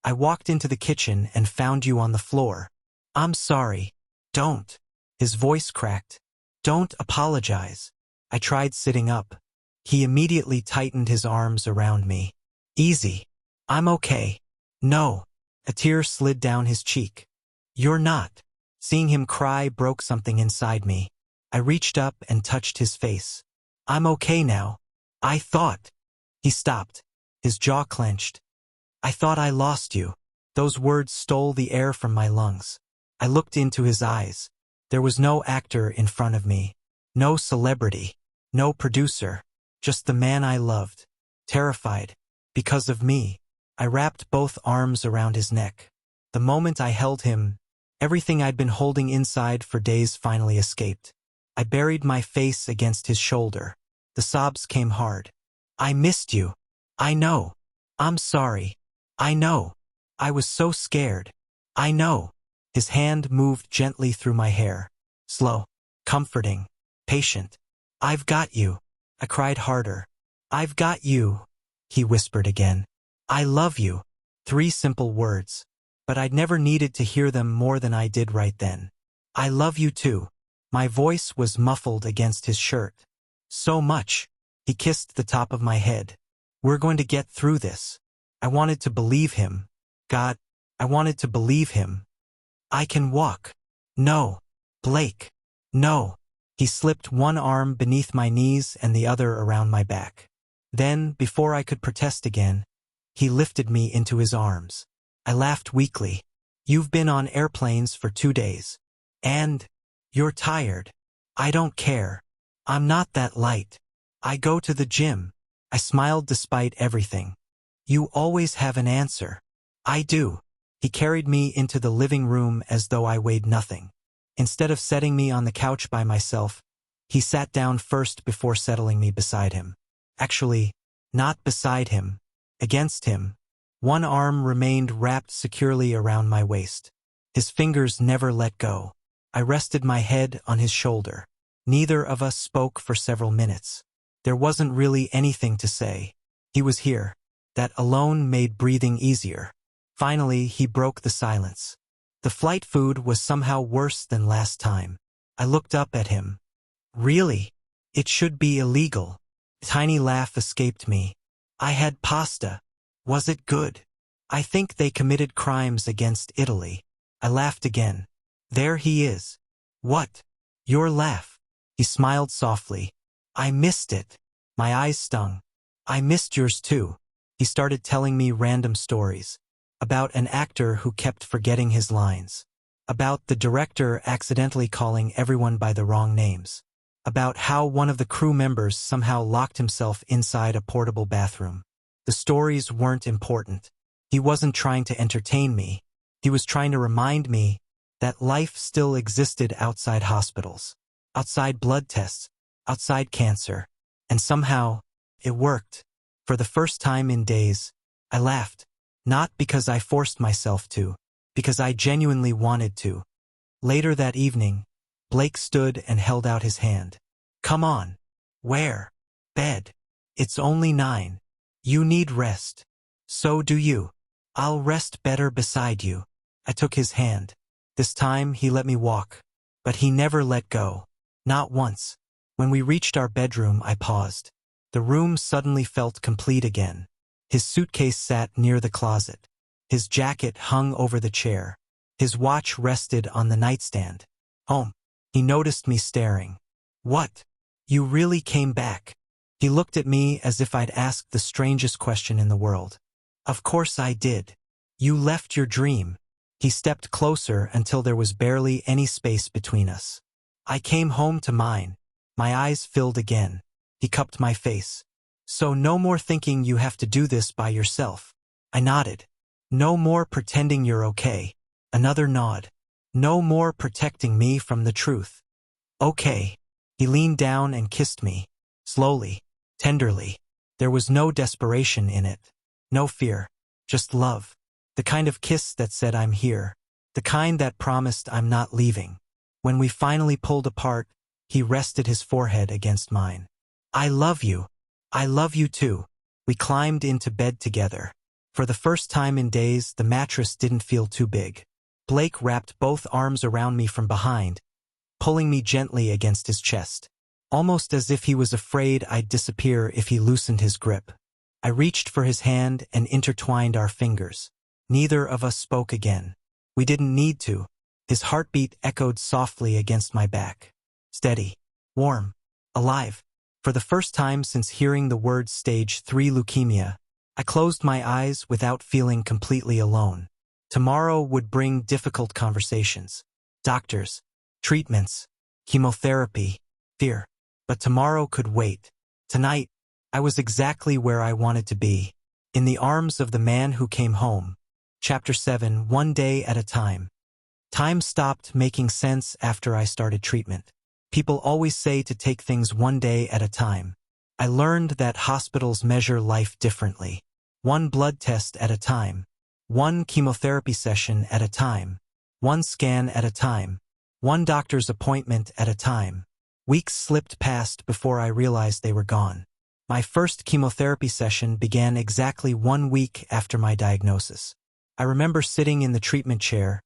I walked into the kitchen and found you on the floor. I'm sorry. Don't. His voice cracked. Don't apologize. I tried sitting up. He immediately tightened his arms around me. Easy. I'm okay. No. A tear slid down his cheek. You're not. Seeing him cry broke something inside me. I reached up and touched his face. I'm okay now. I thought. He stopped. His jaw clenched. I thought I lost you. Those words stole the air from my lungs. I looked into his eyes. There was no actor in front of me. No celebrity. No producer. Just the man I loved. Terrified. Because of me. I wrapped both arms around his neck. The moment I held him, everything I'd been holding inside for days finally escaped. I buried my face against his shoulder. The sobs came hard. I missed you. I know. I'm sorry. I know. I was so scared. I know. His hand moved gently through my hair. Slow. Comforting. Patient. I've got you. I cried harder. I've got you. He whispered again. I love you. 3 simple words. But I'd never needed to hear them more than I did right then. I love you too. My voice was muffled against his shirt. So much. He kissed the top of my head. We're going to get through this. I wanted to believe him. God, I wanted to believe him. I can walk. No. Blake. No. He slipped one arm beneath my knees and the other around my back. Then, before I could protest again, he lifted me into his arms. I laughed weakly. You've been on airplanes for 2 days. And you're tired. I don't care. I'm not that light. I go to the gym. I smiled despite everything. You always have an answer. I do. He carried me into the living room as though I weighed nothing. Instead of setting me on the couch by myself, he sat down first before settling me beside him. Actually, not beside him. Against him. One arm remained wrapped securely around my waist. His fingers never let go. I rested my head on his shoulder. Neither of us spoke for several minutes. There wasn't really anything to say. He was here. That alone made breathing easier. Finally, he broke the silence. The flight food was somehow worse than last time. I looked up at him. Really? It should be illegal. A tiny laugh escaped me. I had pasta. Was it good? I think they committed crimes against Italy. I laughed again. There he is. What? Your laugh. He smiled softly. I missed it. My eyes stung. I missed yours too. He started telling me random stories. About an actor who kept forgetting his lines. About the director accidentally calling everyone by the wrong names. About how one of the crew members somehow locked himself inside a portable bathroom. The stories weren't important. He wasn't trying to entertain me. He was trying to remind me that life still existed outside hospitals, outside blood tests, outside cancer. And somehow, it worked. For the first time in days, I laughed. Not because I forced myself to, because I genuinely wanted to. Later that evening, Blake stood and held out his hand. Come on. Where? Bed. It's only 9. You need rest. So do you. I'll rest better beside you. I took his hand. This time he let me walk. But he never let go. Not once. When we reached our bedroom, I paused. The room suddenly felt complete again. His suitcase sat near the closet. His jacket hung over the chair. His watch rested on the nightstand. Home. He noticed me staring. What? You really came back? He looked at me as if I'd asked the strangest question in the world. Of course I did. You left your dream. He stepped closer until there was barely any space between us. I came home to mine. My eyes filled again. He cupped my face. So no more thinking you have to do this by yourself. I nodded. No more pretending you're okay. Another nod. No more protecting me from the truth. Okay. He leaned down and kissed me. Slowly. Tenderly. There was no desperation in it. No fear. Just love. The kind of kiss that said I'm here. The kind that promised I'm not leaving. When we finally pulled apart, he rested his forehead against mine. I love you. I love you too. We climbed into bed together. For the first time in days, the mattress didn't feel too big. Blake wrapped both arms around me from behind, pulling me gently against his chest, almost as if he was afraid I'd disappear if he loosened his grip. I reached for his hand and intertwined our fingers. Neither of us spoke again. We didn't need to. His heartbeat echoed softly against my back. Steady, warm, alive. For the first time since hearing the word stage 3 leukemia, I closed my eyes without feeling completely alone. Tomorrow would bring difficult conversations. Doctors, treatments, chemotherapy, fear. But tomorrow could wait. Tonight, I was exactly where I wanted to be. In the arms of the man who came home. Chapter 7, One Day at a Time. Time stopped making sense after I started treatment. People always say to take things one day at a time. I learned that hospitals measure life differently. One blood test at a time. One chemotherapy session at a time. One scan at a time. One doctor's appointment at a time. Weeks slipped past before I realized they were gone. My first chemotherapy session began exactly 1 week after my diagnosis. I remember sitting in the treatment chair,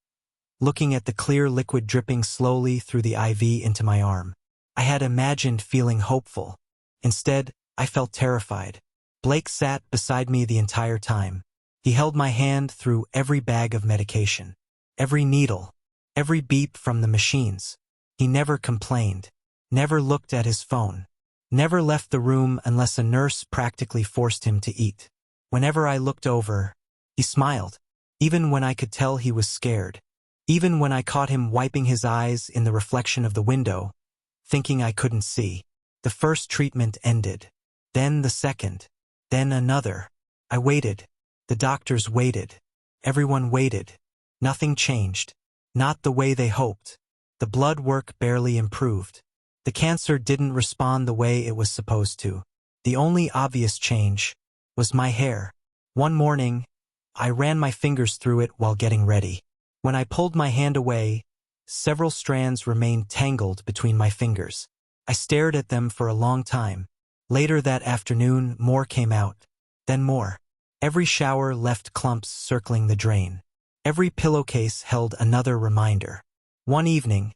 looking at the clear liquid dripping slowly through the IV into my arm. I had imagined feeling hopeful. Instead, I felt terrified. Blake sat beside me the entire time. He held my hand through every bag of medication, every needle, every beep from the machines. He never complained, never looked at his phone, never left the room unless a nurse practically forced him to eat. Whenever I looked over, he smiled, even when I could tell he was scared, even when I caught him wiping his eyes in the reflection of the window, thinking I couldn't see. The first treatment ended, then the second, then another. I waited. The doctors waited. Everyone waited. Nothing changed. Not the way they hoped. The blood work barely improved. The cancer didn't respond the way it was supposed to. The only obvious change was my hair. One morning, I ran my fingers through it while getting ready. When I pulled my hand away, several strands remained tangled between my fingers. I stared at them for a long time. Later that afternoon, more came out. Then more. Every shower left clumps circling the drain. Every pillowcase held another reminder. One evening,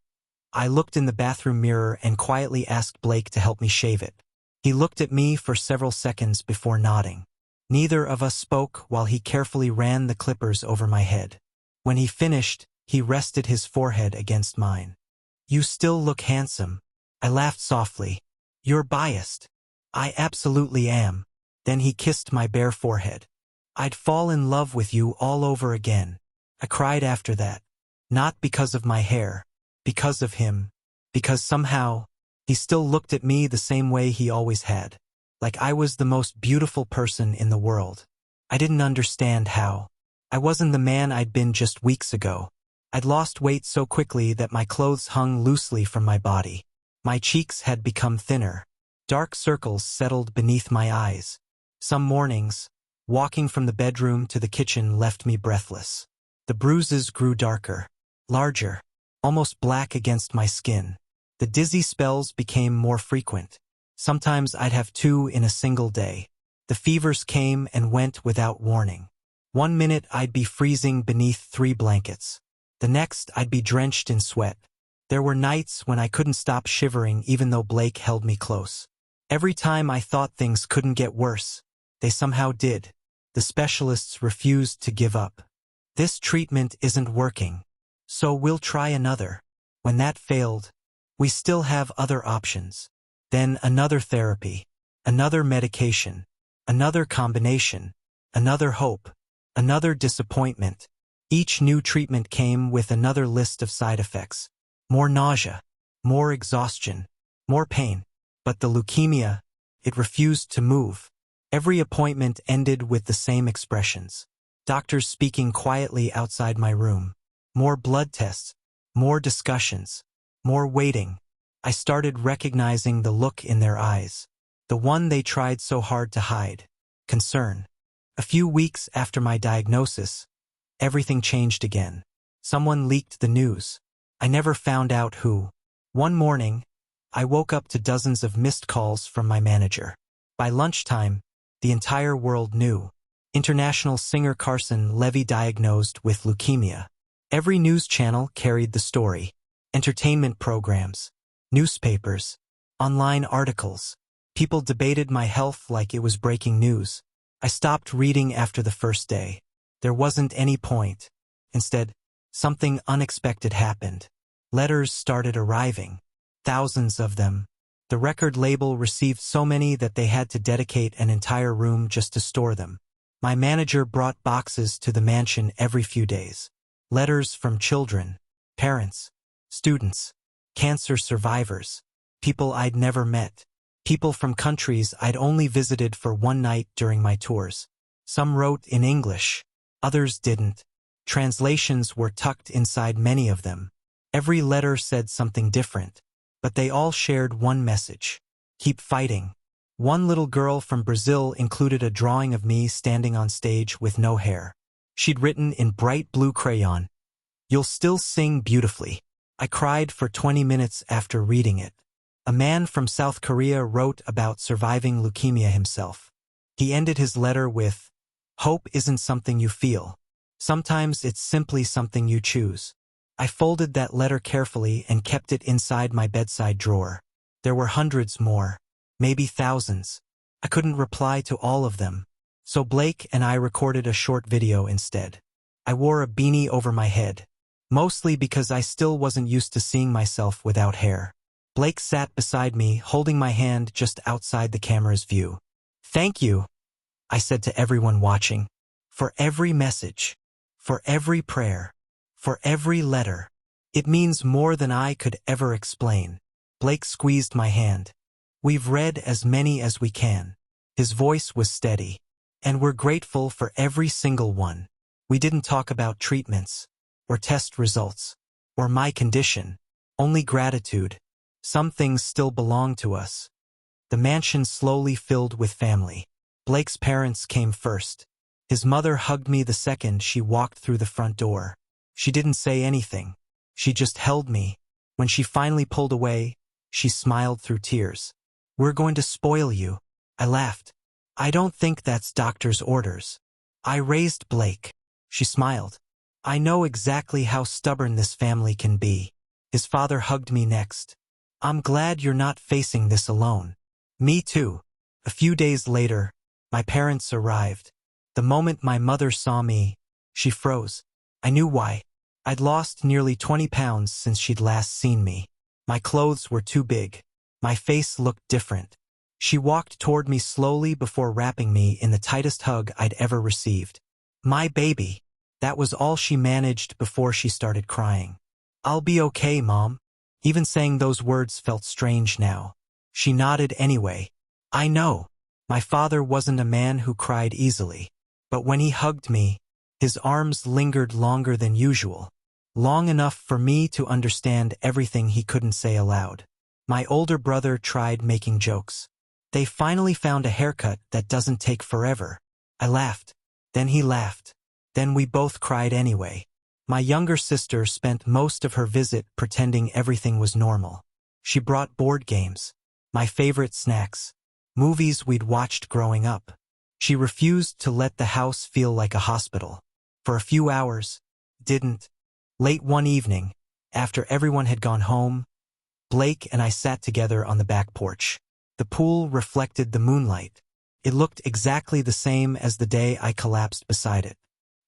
I looked in the bathroom mirror and quietly asked Blake to help me shave it. He looked at me for several seconds before nodding. Neither of us spoke while he carefully ran the clippers over my head. When he finished, he rested his forehead against mine. "You still look handsome." I laughed softly. "You're biased." "I absolutely am." Then he kissed my bare forehead. "I'd fall in love with you all over again." I cried after that. Not because of my hair, because of him, because somehow, he still looked at me the same way he always had, like I was the most beautiful person in the world. I didn't understand how. I wasn't the man I'd been just weeks ago. I'd lost weight so quickly that my clothes hung loosely from my body. My cheeks had become thinner. Dark circles settled beneath my eyes. Some mornings, walking from the bedroom to the kitchen left me breathless. The bruises grew darker, larger, almost black against my skin. The dizzy spells became more frequent. Sometimes I'd have 2 in a single day. The fevers came and went without warning. One minute I'd be freezing beneath 3 blankets. The next I'd be drenched in sweat. There were nights when I couldn't stop shivering even though Blake held me close. Every time I thought things couldn't get worse, they somehow did. The specialists refused to give up. "This treatment isn't working, so we'll try another." When that failed, we still have other options. Then another therapy, another medication, another combination, another hope, another disappointment. Each new treatment came with another list of side effects. More nausea, more exhaustion, more pain. But the leukemia, it refused to move. Every appointment ended with the same expressions. Doctors speaking quietly outside my room. More blood tests, more discussions, more waiting. I started recognizing the look in their eyes. The one they tried so hard to hide. Concern. A few weeks after my diagnosis, everything changed again. Someone leaked the news. I never found out who. One morning, I woke up to dozens of missed calls from my manager. By lunchtime, the entire world knew. International singer Carson Levy diagnosed with leukemia. Every news channel carried the story. Entertainment programs, newspapers, online articles. People debated my health like it was breaking news. I stopped reading after the first day. There wasn't any point. Instead, something unexpected happened. Letters started arriving. Thousands of them. The record label received so many that they had to dedicate an entire room just to store them. My manager brought boxes to the mansion every few days. Letters from children, parents, students, cancer survivors, people I'd never met, people from countries I'd only visited for one night during my tours. Some wrote in English, others didn't. Translations were tucked inside many of them. Every letter said something different, but they all shared one message: keep fighting. One little girl from Brazil included a drawing of me standing on stage with no hair. She'd written in bright blue crayon, "You'll still sing beautifully." I cried for 20 minutes after reading it. A man from South Korea wrote about surviving leukemia himself. He ended his letter with, "Hope isn't something you feel. Sometimes it's simply something you choose." I folded that letter carefully and kept it inside my bedside drawer. There were hundreds more, maybe thousands. I couldn't reply to all of them, so Blake and I recorded a short video instead. I wore a beanie over my head, mostly because I still wasn't used to seeing myself without hair. Blake sat beside me, holding my hand just outside the camera's view. "Thank you," I said to everyone watching, "for every message, for every prayer, for every letter. It means more than I could ever explain." Blake squeezed my hand. "We've read as many as we can." His voice was steady. "And we're grateful for every single one." We didn't talk about treatments, or test results, or my condition. Only gratitude. Some things still belong to us. The mansion slowly filled with family. Blake's parents came first. His mother hugged me the second she walked through the front door. She didn't say anything. She just held me. When she finally pulled away, she smiled through tears. "We're going to spoil you." I laughed. "I don't think that's doctor's orders." I raised Blake. She smiled. "I know exactly how stubborn this family can be." His father hugged me next. "I'm glad you're not facing this alone." "Me too." A few days later, my parents arrived. The moment my mother saw me, she froze. I knew why. I'd lost nearly 20 pounds since she'd last seen me. My clothes were too big. My face looked different. She walked toward me slowly before wrapping me in the tightest hug I'd ever received. "My baby." That was all she managed before she started crying. "I'll be okay, Mom." Even saying those words felt strange now. She nodded anyway. "I know." My father wasn't a man who cried easily. But when he hugged me, his arms lingered longer than usual. Long enough for me to understand everything he couldn't say aloud. My older brother tried making jokes. "They finally found a haircut that doesn't take forever." I laughed. Then he laughed. Then we both cried anyway. My younger sister spent most of her visit pretending everything was normal. She brought board games, my favorite snacks, movies we'd watched growing up. She refused to let the house feel like a hospital. For a few hours, didn't. Late one evening, after everyone had gone home, Blake and I sat together on the back porch. The pool reflected the moonlight. It looked exactly the same as the day I collapsed beside it.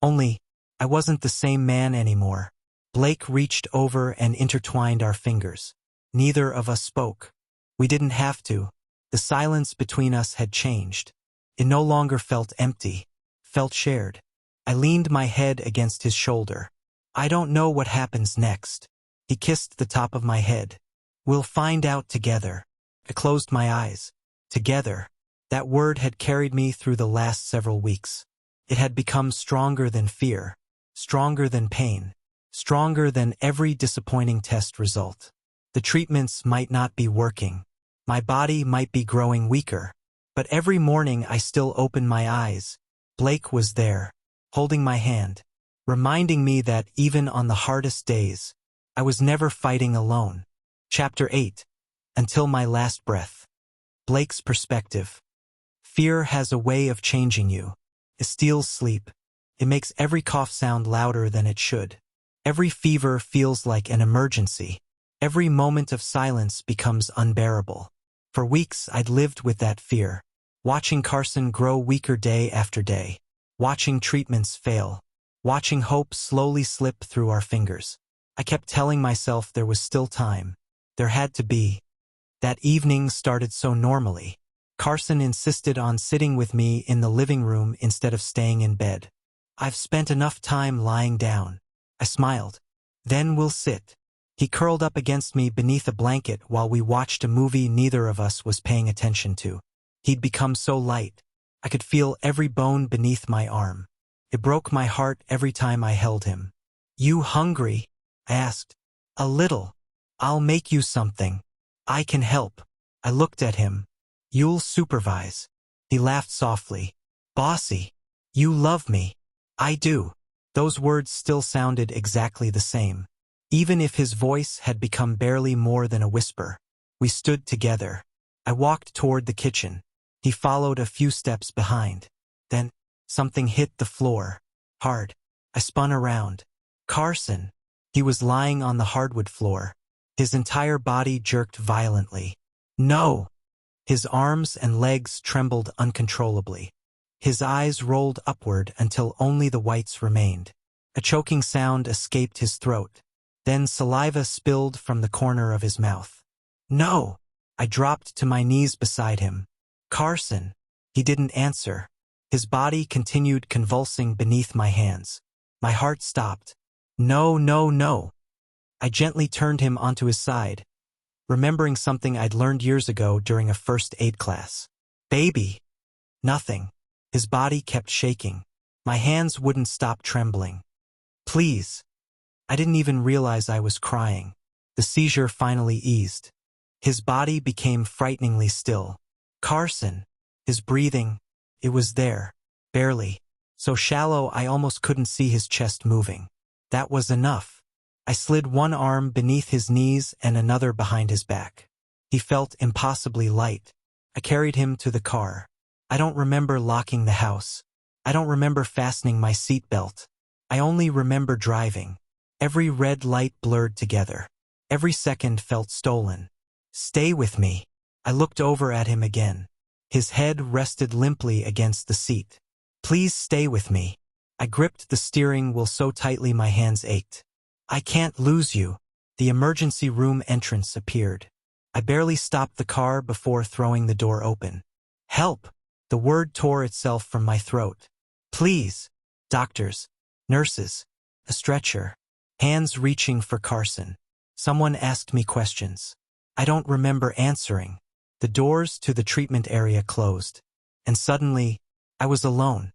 Only, I wasn't the same man anymore. Blake reached over and intertwined our fingers. Neither of us spoke. We didn't have to. The silence between us had changed. It no longer felt empty, felt shared. I leaned my head against his shoulder. "I don't know what happens next." He kissed the top of my head. "We'll find out together." I closed my eyes. Together. That word had carried me through the last several weeks. It had become stronger than fear, stronger than pain, stronger than every disappointing test result. The treatments might not be working. My body might be growing weaker. But every morning I still opened my eyes, Blake was there, holding my hand, reminding me that even on the hardest days, I was never fighting alone. Chapter 8. Until my last breath. Blake's perspective. Fear has a way of changing you. It steals sleep. It makes every cough sound louder than it should. Every fever feels like an emergency. Every moment of silence becomes unbearable. For weeks I'd lived with that fear, watching Carson grow weaker day after day, watching treatments fail, watching hope slowly slip through our fingers. I kept telling myself there was still time. There had to be. That evening started so normally. Carson insisted on sitting with me in the living room instead of staying in bed. "I've spent enough time lying down." I smiled. "Then we'll sit." He curled up against me beneath a blanket while we watched a movie neither of us was paying attention to. He'd become so light. I could feel every bone beneath my arm. It broke my heart every time I held him. "You hungry?" I asked. "A little. I'll make you something. I can help." I looked at him. "You'll supervise." He laughed softly. "Bossy. You love me." "I do." Those words still sounded exactly the same, even if his voice had become barely more than a whisper. We stood together. I walked toward the kitchen. He followed a few steps behind. Then, something hit the floor. Hard. I spun around. Carson. He was lying on the hardwood floor. His entire body jerked violently. "No!" His arms and legs trembled uncontrollably. His eyes rolled upward until only the whites remained. A choking sound escaped his throat. Then saliva spilled from the corner of his mouth. "No!" I dropped to my knees beside him. "Carson." He didn't answer. His body continued convulsing beneath my hands. My heart stopped. "No, no, no." I gently turned him onto his side, remembering something I'd learned years ago during a first aid class. "Baby." Nothing. His body kept shaking. My hands wouldn't stop trembling. "Please." I didn't even realize I was crying. The seizure finally eased. His body became frighteningly still. "Carson." His breathing, it was there, barely, so shallow I almost couldn't see his chest moving. That was enough. I slid one arm beneath his knees and another behind his back. He felt impossibly light. I carried him to the car. I don't remember locking the house. I don't remember fastening my seatbelt. I only remember driving. Every red light blurred together. Every second felt stolen. "Stay with me." I looked over at him again. His head rested limply against the seat. "Please stay with me." I gripped the steering wheel so tightly my hands ached. "I can't lose you." The emergency room entrance appeared. I barely stopped the car before throwing the door open. "Help!" The word tore itself from my throat. "Please." Doctors. Nurses. A stretcher. Hands reaching for Carson. Someone asked me questions. I don't remember answering. The doors to the treatment area closed. And suddenly, I was alone.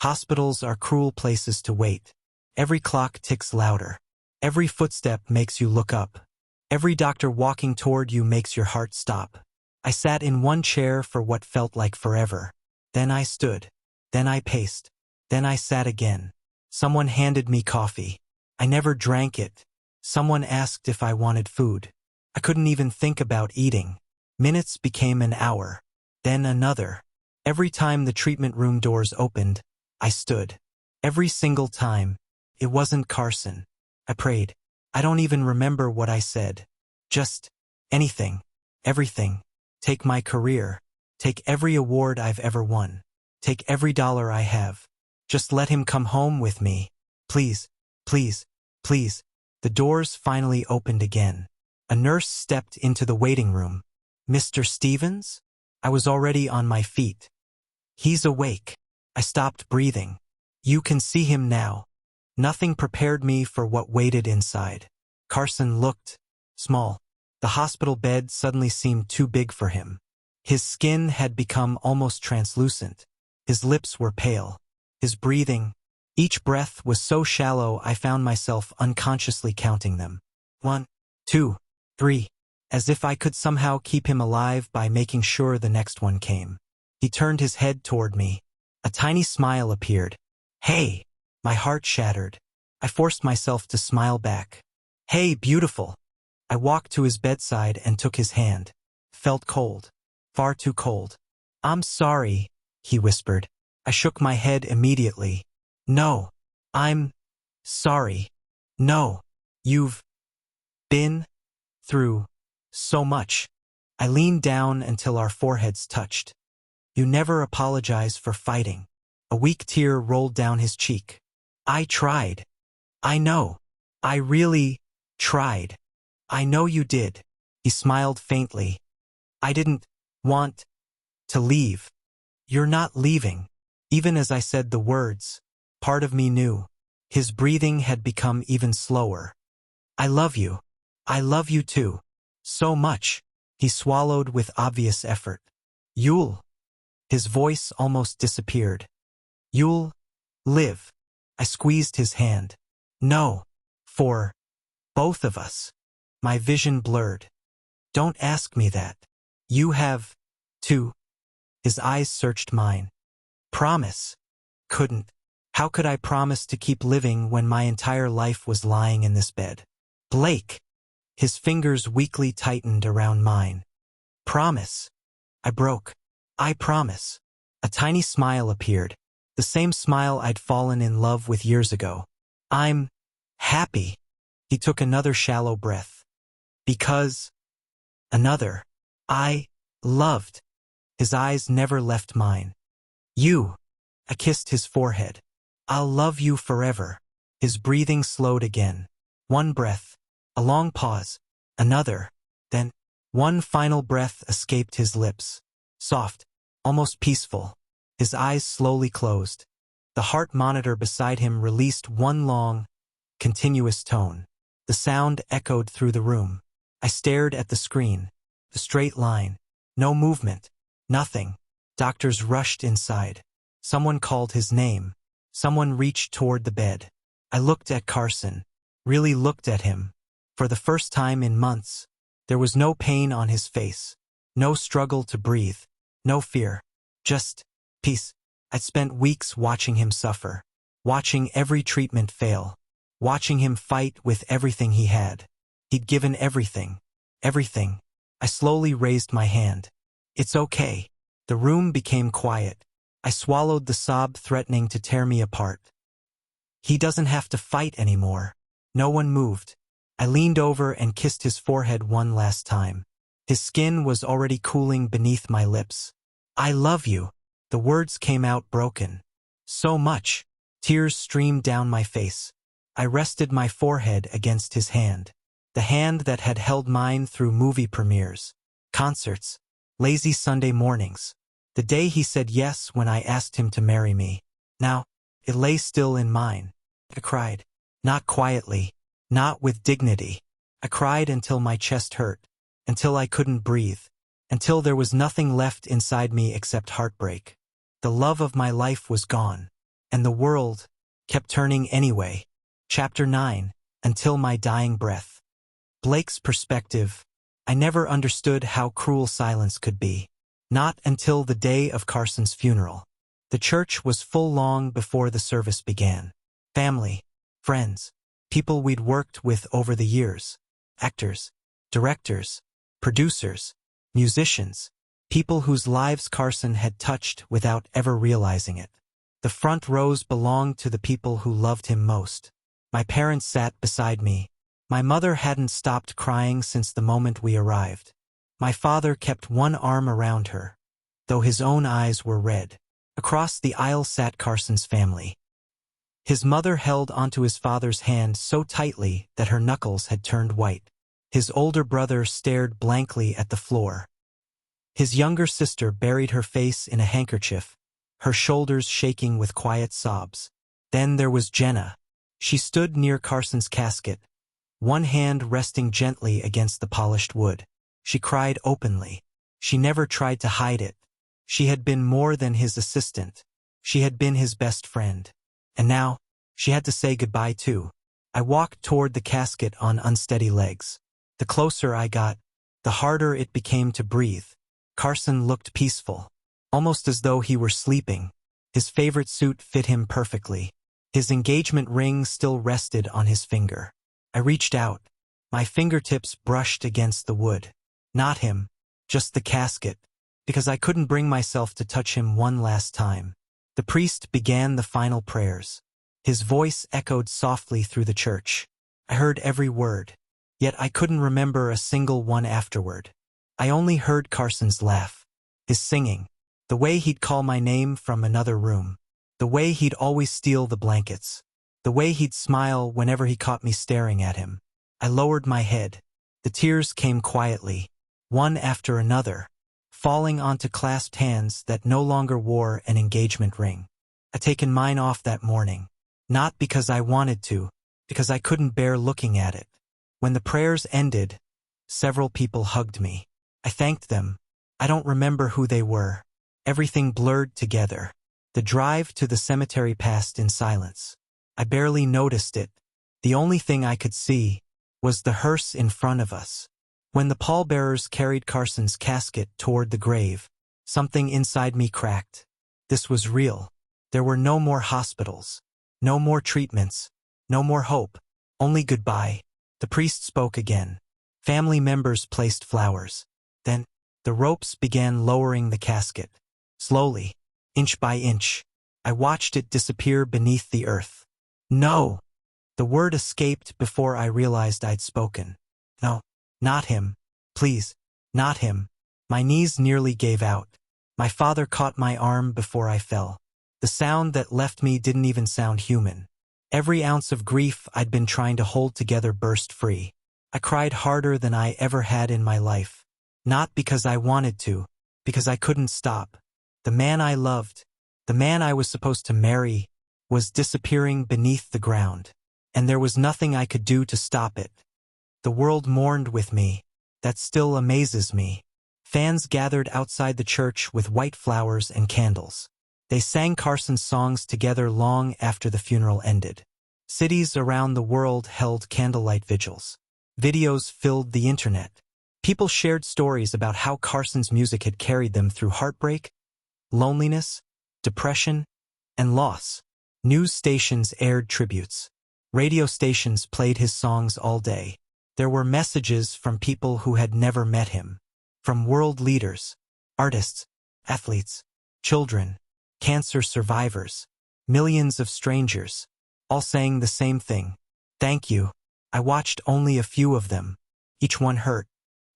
Hospitals are cruel places to wait. Every clock ticks louder. Every footstep makes you look up. Every doctor walking toward you makes your heart stop. I sat in one chair for what felt like forever. Then I stood. Then I paced. Then I sat again. Someone handed me coffee. I never drank it. Someone asked if I wanted food. I couldn't even think about eating. Minutes became an hour. Then another. Every time the treatment room doors opened, I stood. Every single time. It wasn't Carson. I prayed. I don't even remember what I said. Just anything. Everything. Take my career. Take every award I've ever won. Take every dollar I have. Just let him come home with me. Please, please, please. The doors finally opened again. A nurse stepped into the waiting room. "Mr. Stevens?" I was already on my feet. "He's awake." I stopped breathing. "You can see him now." Nothing prepared me for what waited inside. Carson looked small. The hospital bed suddenly seemed too big for him. His skin had become almost translucent. His lips were pale. His breathing, each breath was so shallow I found myself unconsciously counting them. 1, 2, 3, as if I could somehow keep him alive by making sure the next one came. He turned his head toward me. A tiny smile appeared. Hey! My heart shattered. I forced myself to smile back. Hey, beautiful! I walked to his bedside and took his hand. Felt cold. Far too cold. I'm sorry, he whispered. I shook my head immediately. No. I'm sorry. No. You've been through so much. I leaned down until our foreheads touched. You never apologize for fighting. A weak tear rolled down his cheek. I tried. I know. I really tried. I know you did. He smiled faintly. I didn't want to leave. You're not leaving. Even as I said the words, part of me knew. His breathing had become even slower. I love you. I love you too. So much. He swallowed with obvious effort. You'll. His voice almost disappeared. You'll live. I squeezed his hand. No. For both of us. My vision blurred. Don't ask me that. You have to. His eyes searched mine. Promise. Couldn't. How could I promise to keep living when my entire life was lying in this bed? Blake. His fingers weakly tightened around mine. Promise. I broke. I promise. A tiny smile appeared. The same smile I'd fallen in love with years ago. I'm happy. He took another shallow breath. Because. Another. I loved. His eyes never left mine. You. I kissed his forehead. I'll love you forever. His breathing slowed again. One breath. A long pause. Another. Then, one final breath escaped his lips. Soft. Almost peaceful. His eyes slowly closed. The heart monitor beside him released one long, continuous tone. The sound echoed through the room. I stared at the screen. The straight line. No movement. Nothing. Doctors rushed inside. Someone called his name. Someone reached toward the bed. I looked at Carson. Really looked at him. For the first time in months, there was no pain on his face. No struggle to breathe. No fear. Just peace. I'd spent weeks watching him suffer. Watching every treatment fail. Watching him fight with everything he had. He'd given everything. Everything. I slowly raised my hand. It's okay. The room became quiet. I swallowed the sob threatening to tear me apart. He doesn't have to fight anymore. No one moved. I leaned over and kissed his forehead one last time. His skin was already cooling beneath my lips. I love you. The words came out broken. So much. Tears streamed down my face. I rested my forehead against his hand. The hand that had held mine through movie premieres, concerts, lazy Sunday mornings. The day he said yes when I asked him to marry me. Now, it lay still in mine. I cried. Not quietly. Not with dignity. I cried until my chest hurt. Until I couldn't breathe. Until there was nothing left inside me except heartbreak. The love of my life was gone. And the world kept turning anyway. Chapter 9. Until my dying breath. Blake's perspective. I never understood how cruel silence could be. Not until the day of Carson's funeral. The church was full long before the service began. Family, friends, people we'd worked with over the years. Actors, directors, producers, musicians, people whose lives Carson had touched without ever realizing it. The front rows belonged to the people who loved him most. My parents sat beside me. My mother hadn't stopped crying since the moment we arrived. My father kept one arm around her, though his own eyes were red. Across the aisle sat Carson's family. His mother held onto his father's hand so tightly that her knuckles had turned white. His older brother stared blankly at the floor. His younger sister buried her face in a handkerchief, her shoulders shaking with quiet sobs. Then there was Jenna. She stood near Carson's casket, one hand resting gently against the polished wood. She cried openly. She never tried to hide it. She had been more than his assistant. She had been his best friend. And now, she had to say goodbye too. I walked toward the casket on unsteady legs. The closer I got, the harder it became to breathe. Carson looked peaceful, almost as though he were sleeping. His favorite suit fit him perfectly. His engagement ring still rested on his finger. I reached out. My fingertips brushed against the wood. Not him, just the casket, because I couldn't bring myself to touch him one last time. The priest began the final prayers. His voice echoed softly through the church. I heard every word, yet I couldn't remember a single one afterward. I only heard Carson's laugh, his singing, the way he'd call my name from another room, the way he'd always steal the blankets, the way he'd smile whenever he caught me staring at him. I lowered my head. The tears came quietly, one after another, falling onto clasped hands that no longer wore an engagement ring. I'd taken mine off that morning, not because I wanted to, because I couldn't bear looking at it. When the prayers ended, several people hugged me. I thanked them. I don't remember who they were. Everything blurred together. The drive to the cemetery passed in silence. I barely noticed it. The only thing I could see was the hearse in front of us. When the pallbearers carried Carson's casket toward the grave, something inside me cracked. This was real. There were no more hospitals, no more treatments, no more hope, only goodbye. The priest spoke again. Family members placed flowers. Then, the ropes began lowering the casket. Slowly, inch by inch, I watched it disappear beneath the earth. No! The word escaped before I realized I'd spoken. No, not him. Please, not him. My knees nearly gave out. My father caught my arm before I fell. The sound that left me didn't even sound human. Every ounce of grief I'd been trying to hold together burst free. I cried harder than I ever had in my life. Not because I wanted to, because I couldn't stop. The man I loved, the man I was supposed to marry, was disappearing beneath the ground, and there was nothing I could do to stop it. The world mourned with me. That still amazes me. Fans gathered outside the church with white flowers and candles. They sang Carson's songs together long after the funeral ended. Cities around the world held candlelight vigils. Videos filled the internet. People shared stories about how Carson's music had carried them through heartbreak, loneliness, depression, and loss. News stations aired tributes. Radio stations played his songs all day. There were messages from people who had never met him. From world leaders, artists, athletes, children, cancer survivors, millions of strangers, all saying the same thing. Thank you. I watched only a few of them. Each one hurt.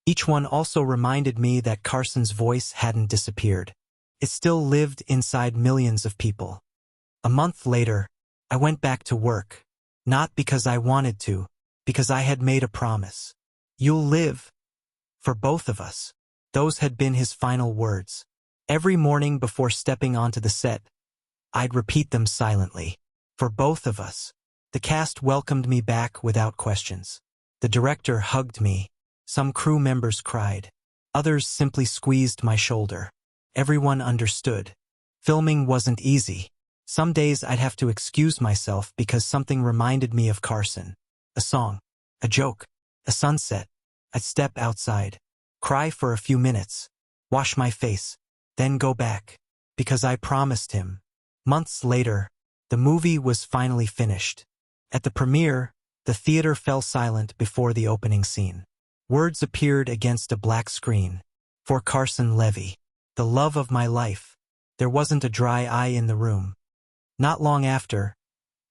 Each one also reminded me that Carson's voice hadn't disappeared. It still lived inside millions of people. A month later, I went back to work. Not because I wanted to, because I had made a promise. You'll live. For both of us. Those had been his final words. Every morning before stepping onto the set, I'd repeat them silently. For both of us. The cast welcomed me back without questions. The director hugged me. Some crew members cried. Others simply squeezed my shoulder. Everyone understood. Filming wasn't easy. Some days I'd have to excuse myself because something reminded me of Carson. A song, a joke, a sunset. I'd step outside, cry for a few minutes, wash my face, then go back, because I promised him. Months later, the movie was finally finished. At the premiere, the theater fell silent before the opening scene. Words appeared against a black screen. For Carson Levy, the love of my life. There wasn't a dry eye in the room. Not long after,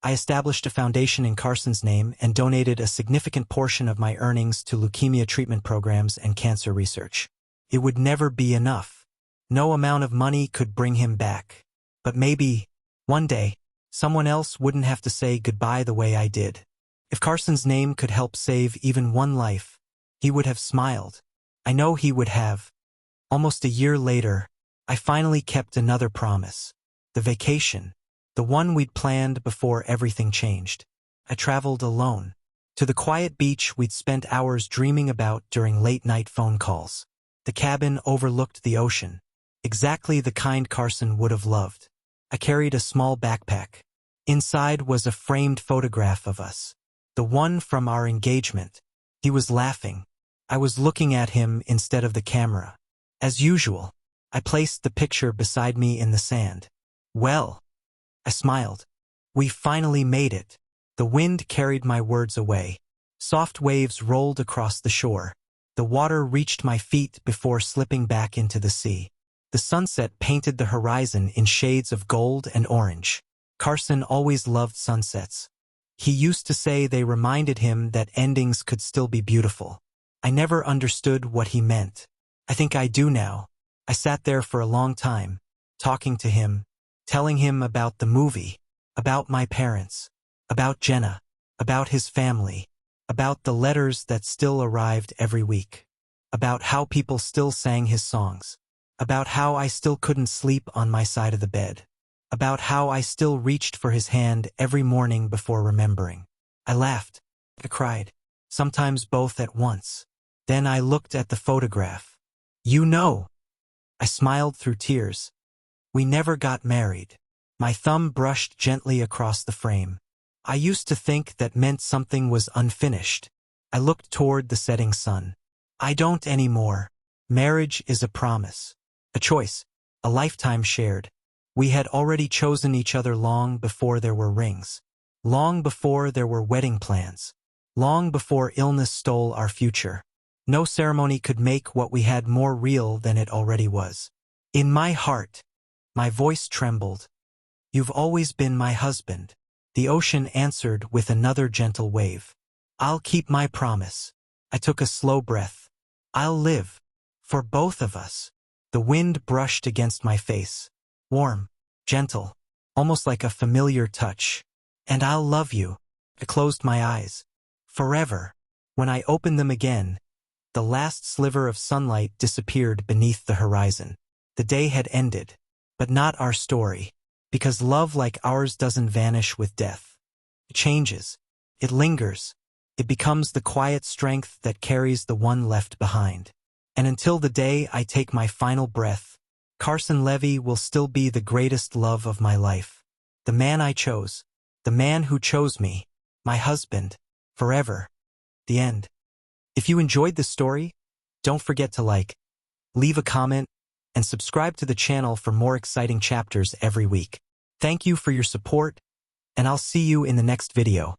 I established a foundation in Carson's name and donated a significant portion of my earnings to leukemia treatment programs and cancer research. It would never be enough. No amount of money could bring him back. But maybe, one day, someone else wouldn't have to say goodbye the way I did. If Carson's name could help save even one life, he would have smiled. I know he would have. Almost a year later, I finally kept another promise. The vacation. The one we'd planned before everything changed. I traveled alone. To the quiet beach we'd spent hours dreaming about during late-night phone calls. The cabin overlooked the ocean. Exactly the kind Carson would have loved. I carried a small backpack. Inside was a framed photograph of us. The one from our engagement. He was laughing. I was looking at him instead of the camera. As usual, I placed the picture beside me in the sand. Well, I smiled. We finally made it. The wind carried my words away. Soft waves rolled across the shore. The water reached my feet before slipping back into the sea. The sunset painted the horizon in shades of gold and orange. Carson always loved sunsets. He used to say they reminded him that endings could still be beautiful. I never understood what he meant. I think I do now. I sat there for a long time, talking to him, telling him about the movie, about my parents, about Jenna, about his family, about the letters that still arrived every week, about how people still sang his songs, about how I still couldn't sleep on my side of the bed, about how I still reached for his hand every morning before remembering. I laughed. I cried. Sometimes both at once. Then I looked at the photograph. You know. I smiled through tears. We never got married. My thumb brushed gently across the frame. I used to think that meant something was unfinished. I looked toward the setting sun. I don't anymore. Marriage is a promise. A choice. A lifetime shared. We had already chosen each other long before there were rings. Long before there were wedding plans. Long before illness stole our future. No ceremony could make what we had more real than it already was. In my heart, my voice trembled. You've always been my husband. The ocean answered with another gentle wave. I'll keep my promise. I took a slow breath. I'll live. For both of us. The wind brushed against my face. Warm, gentle, almost like a familiar touch. And I'll love you. I closed my eyes. Forever. When I opened them again, the last sliver of sunlight disappeared beneath the horizon. The day had ended. But not our story. Because love like ours doesn't vanish with death. It changes. It lingers. It becomes the quiet strength that carries the one left behind. And until the day I take my final breath, Carson Levy will still be the greatest love of my life. The man I chose. The man who chose me. My husband. Forever. The end. If you enjoyed this story, don't forget to like, leave a comment, and subscribe to the channel for more exciting chapters every week. Thank you for your support, and I'll see you in the next video.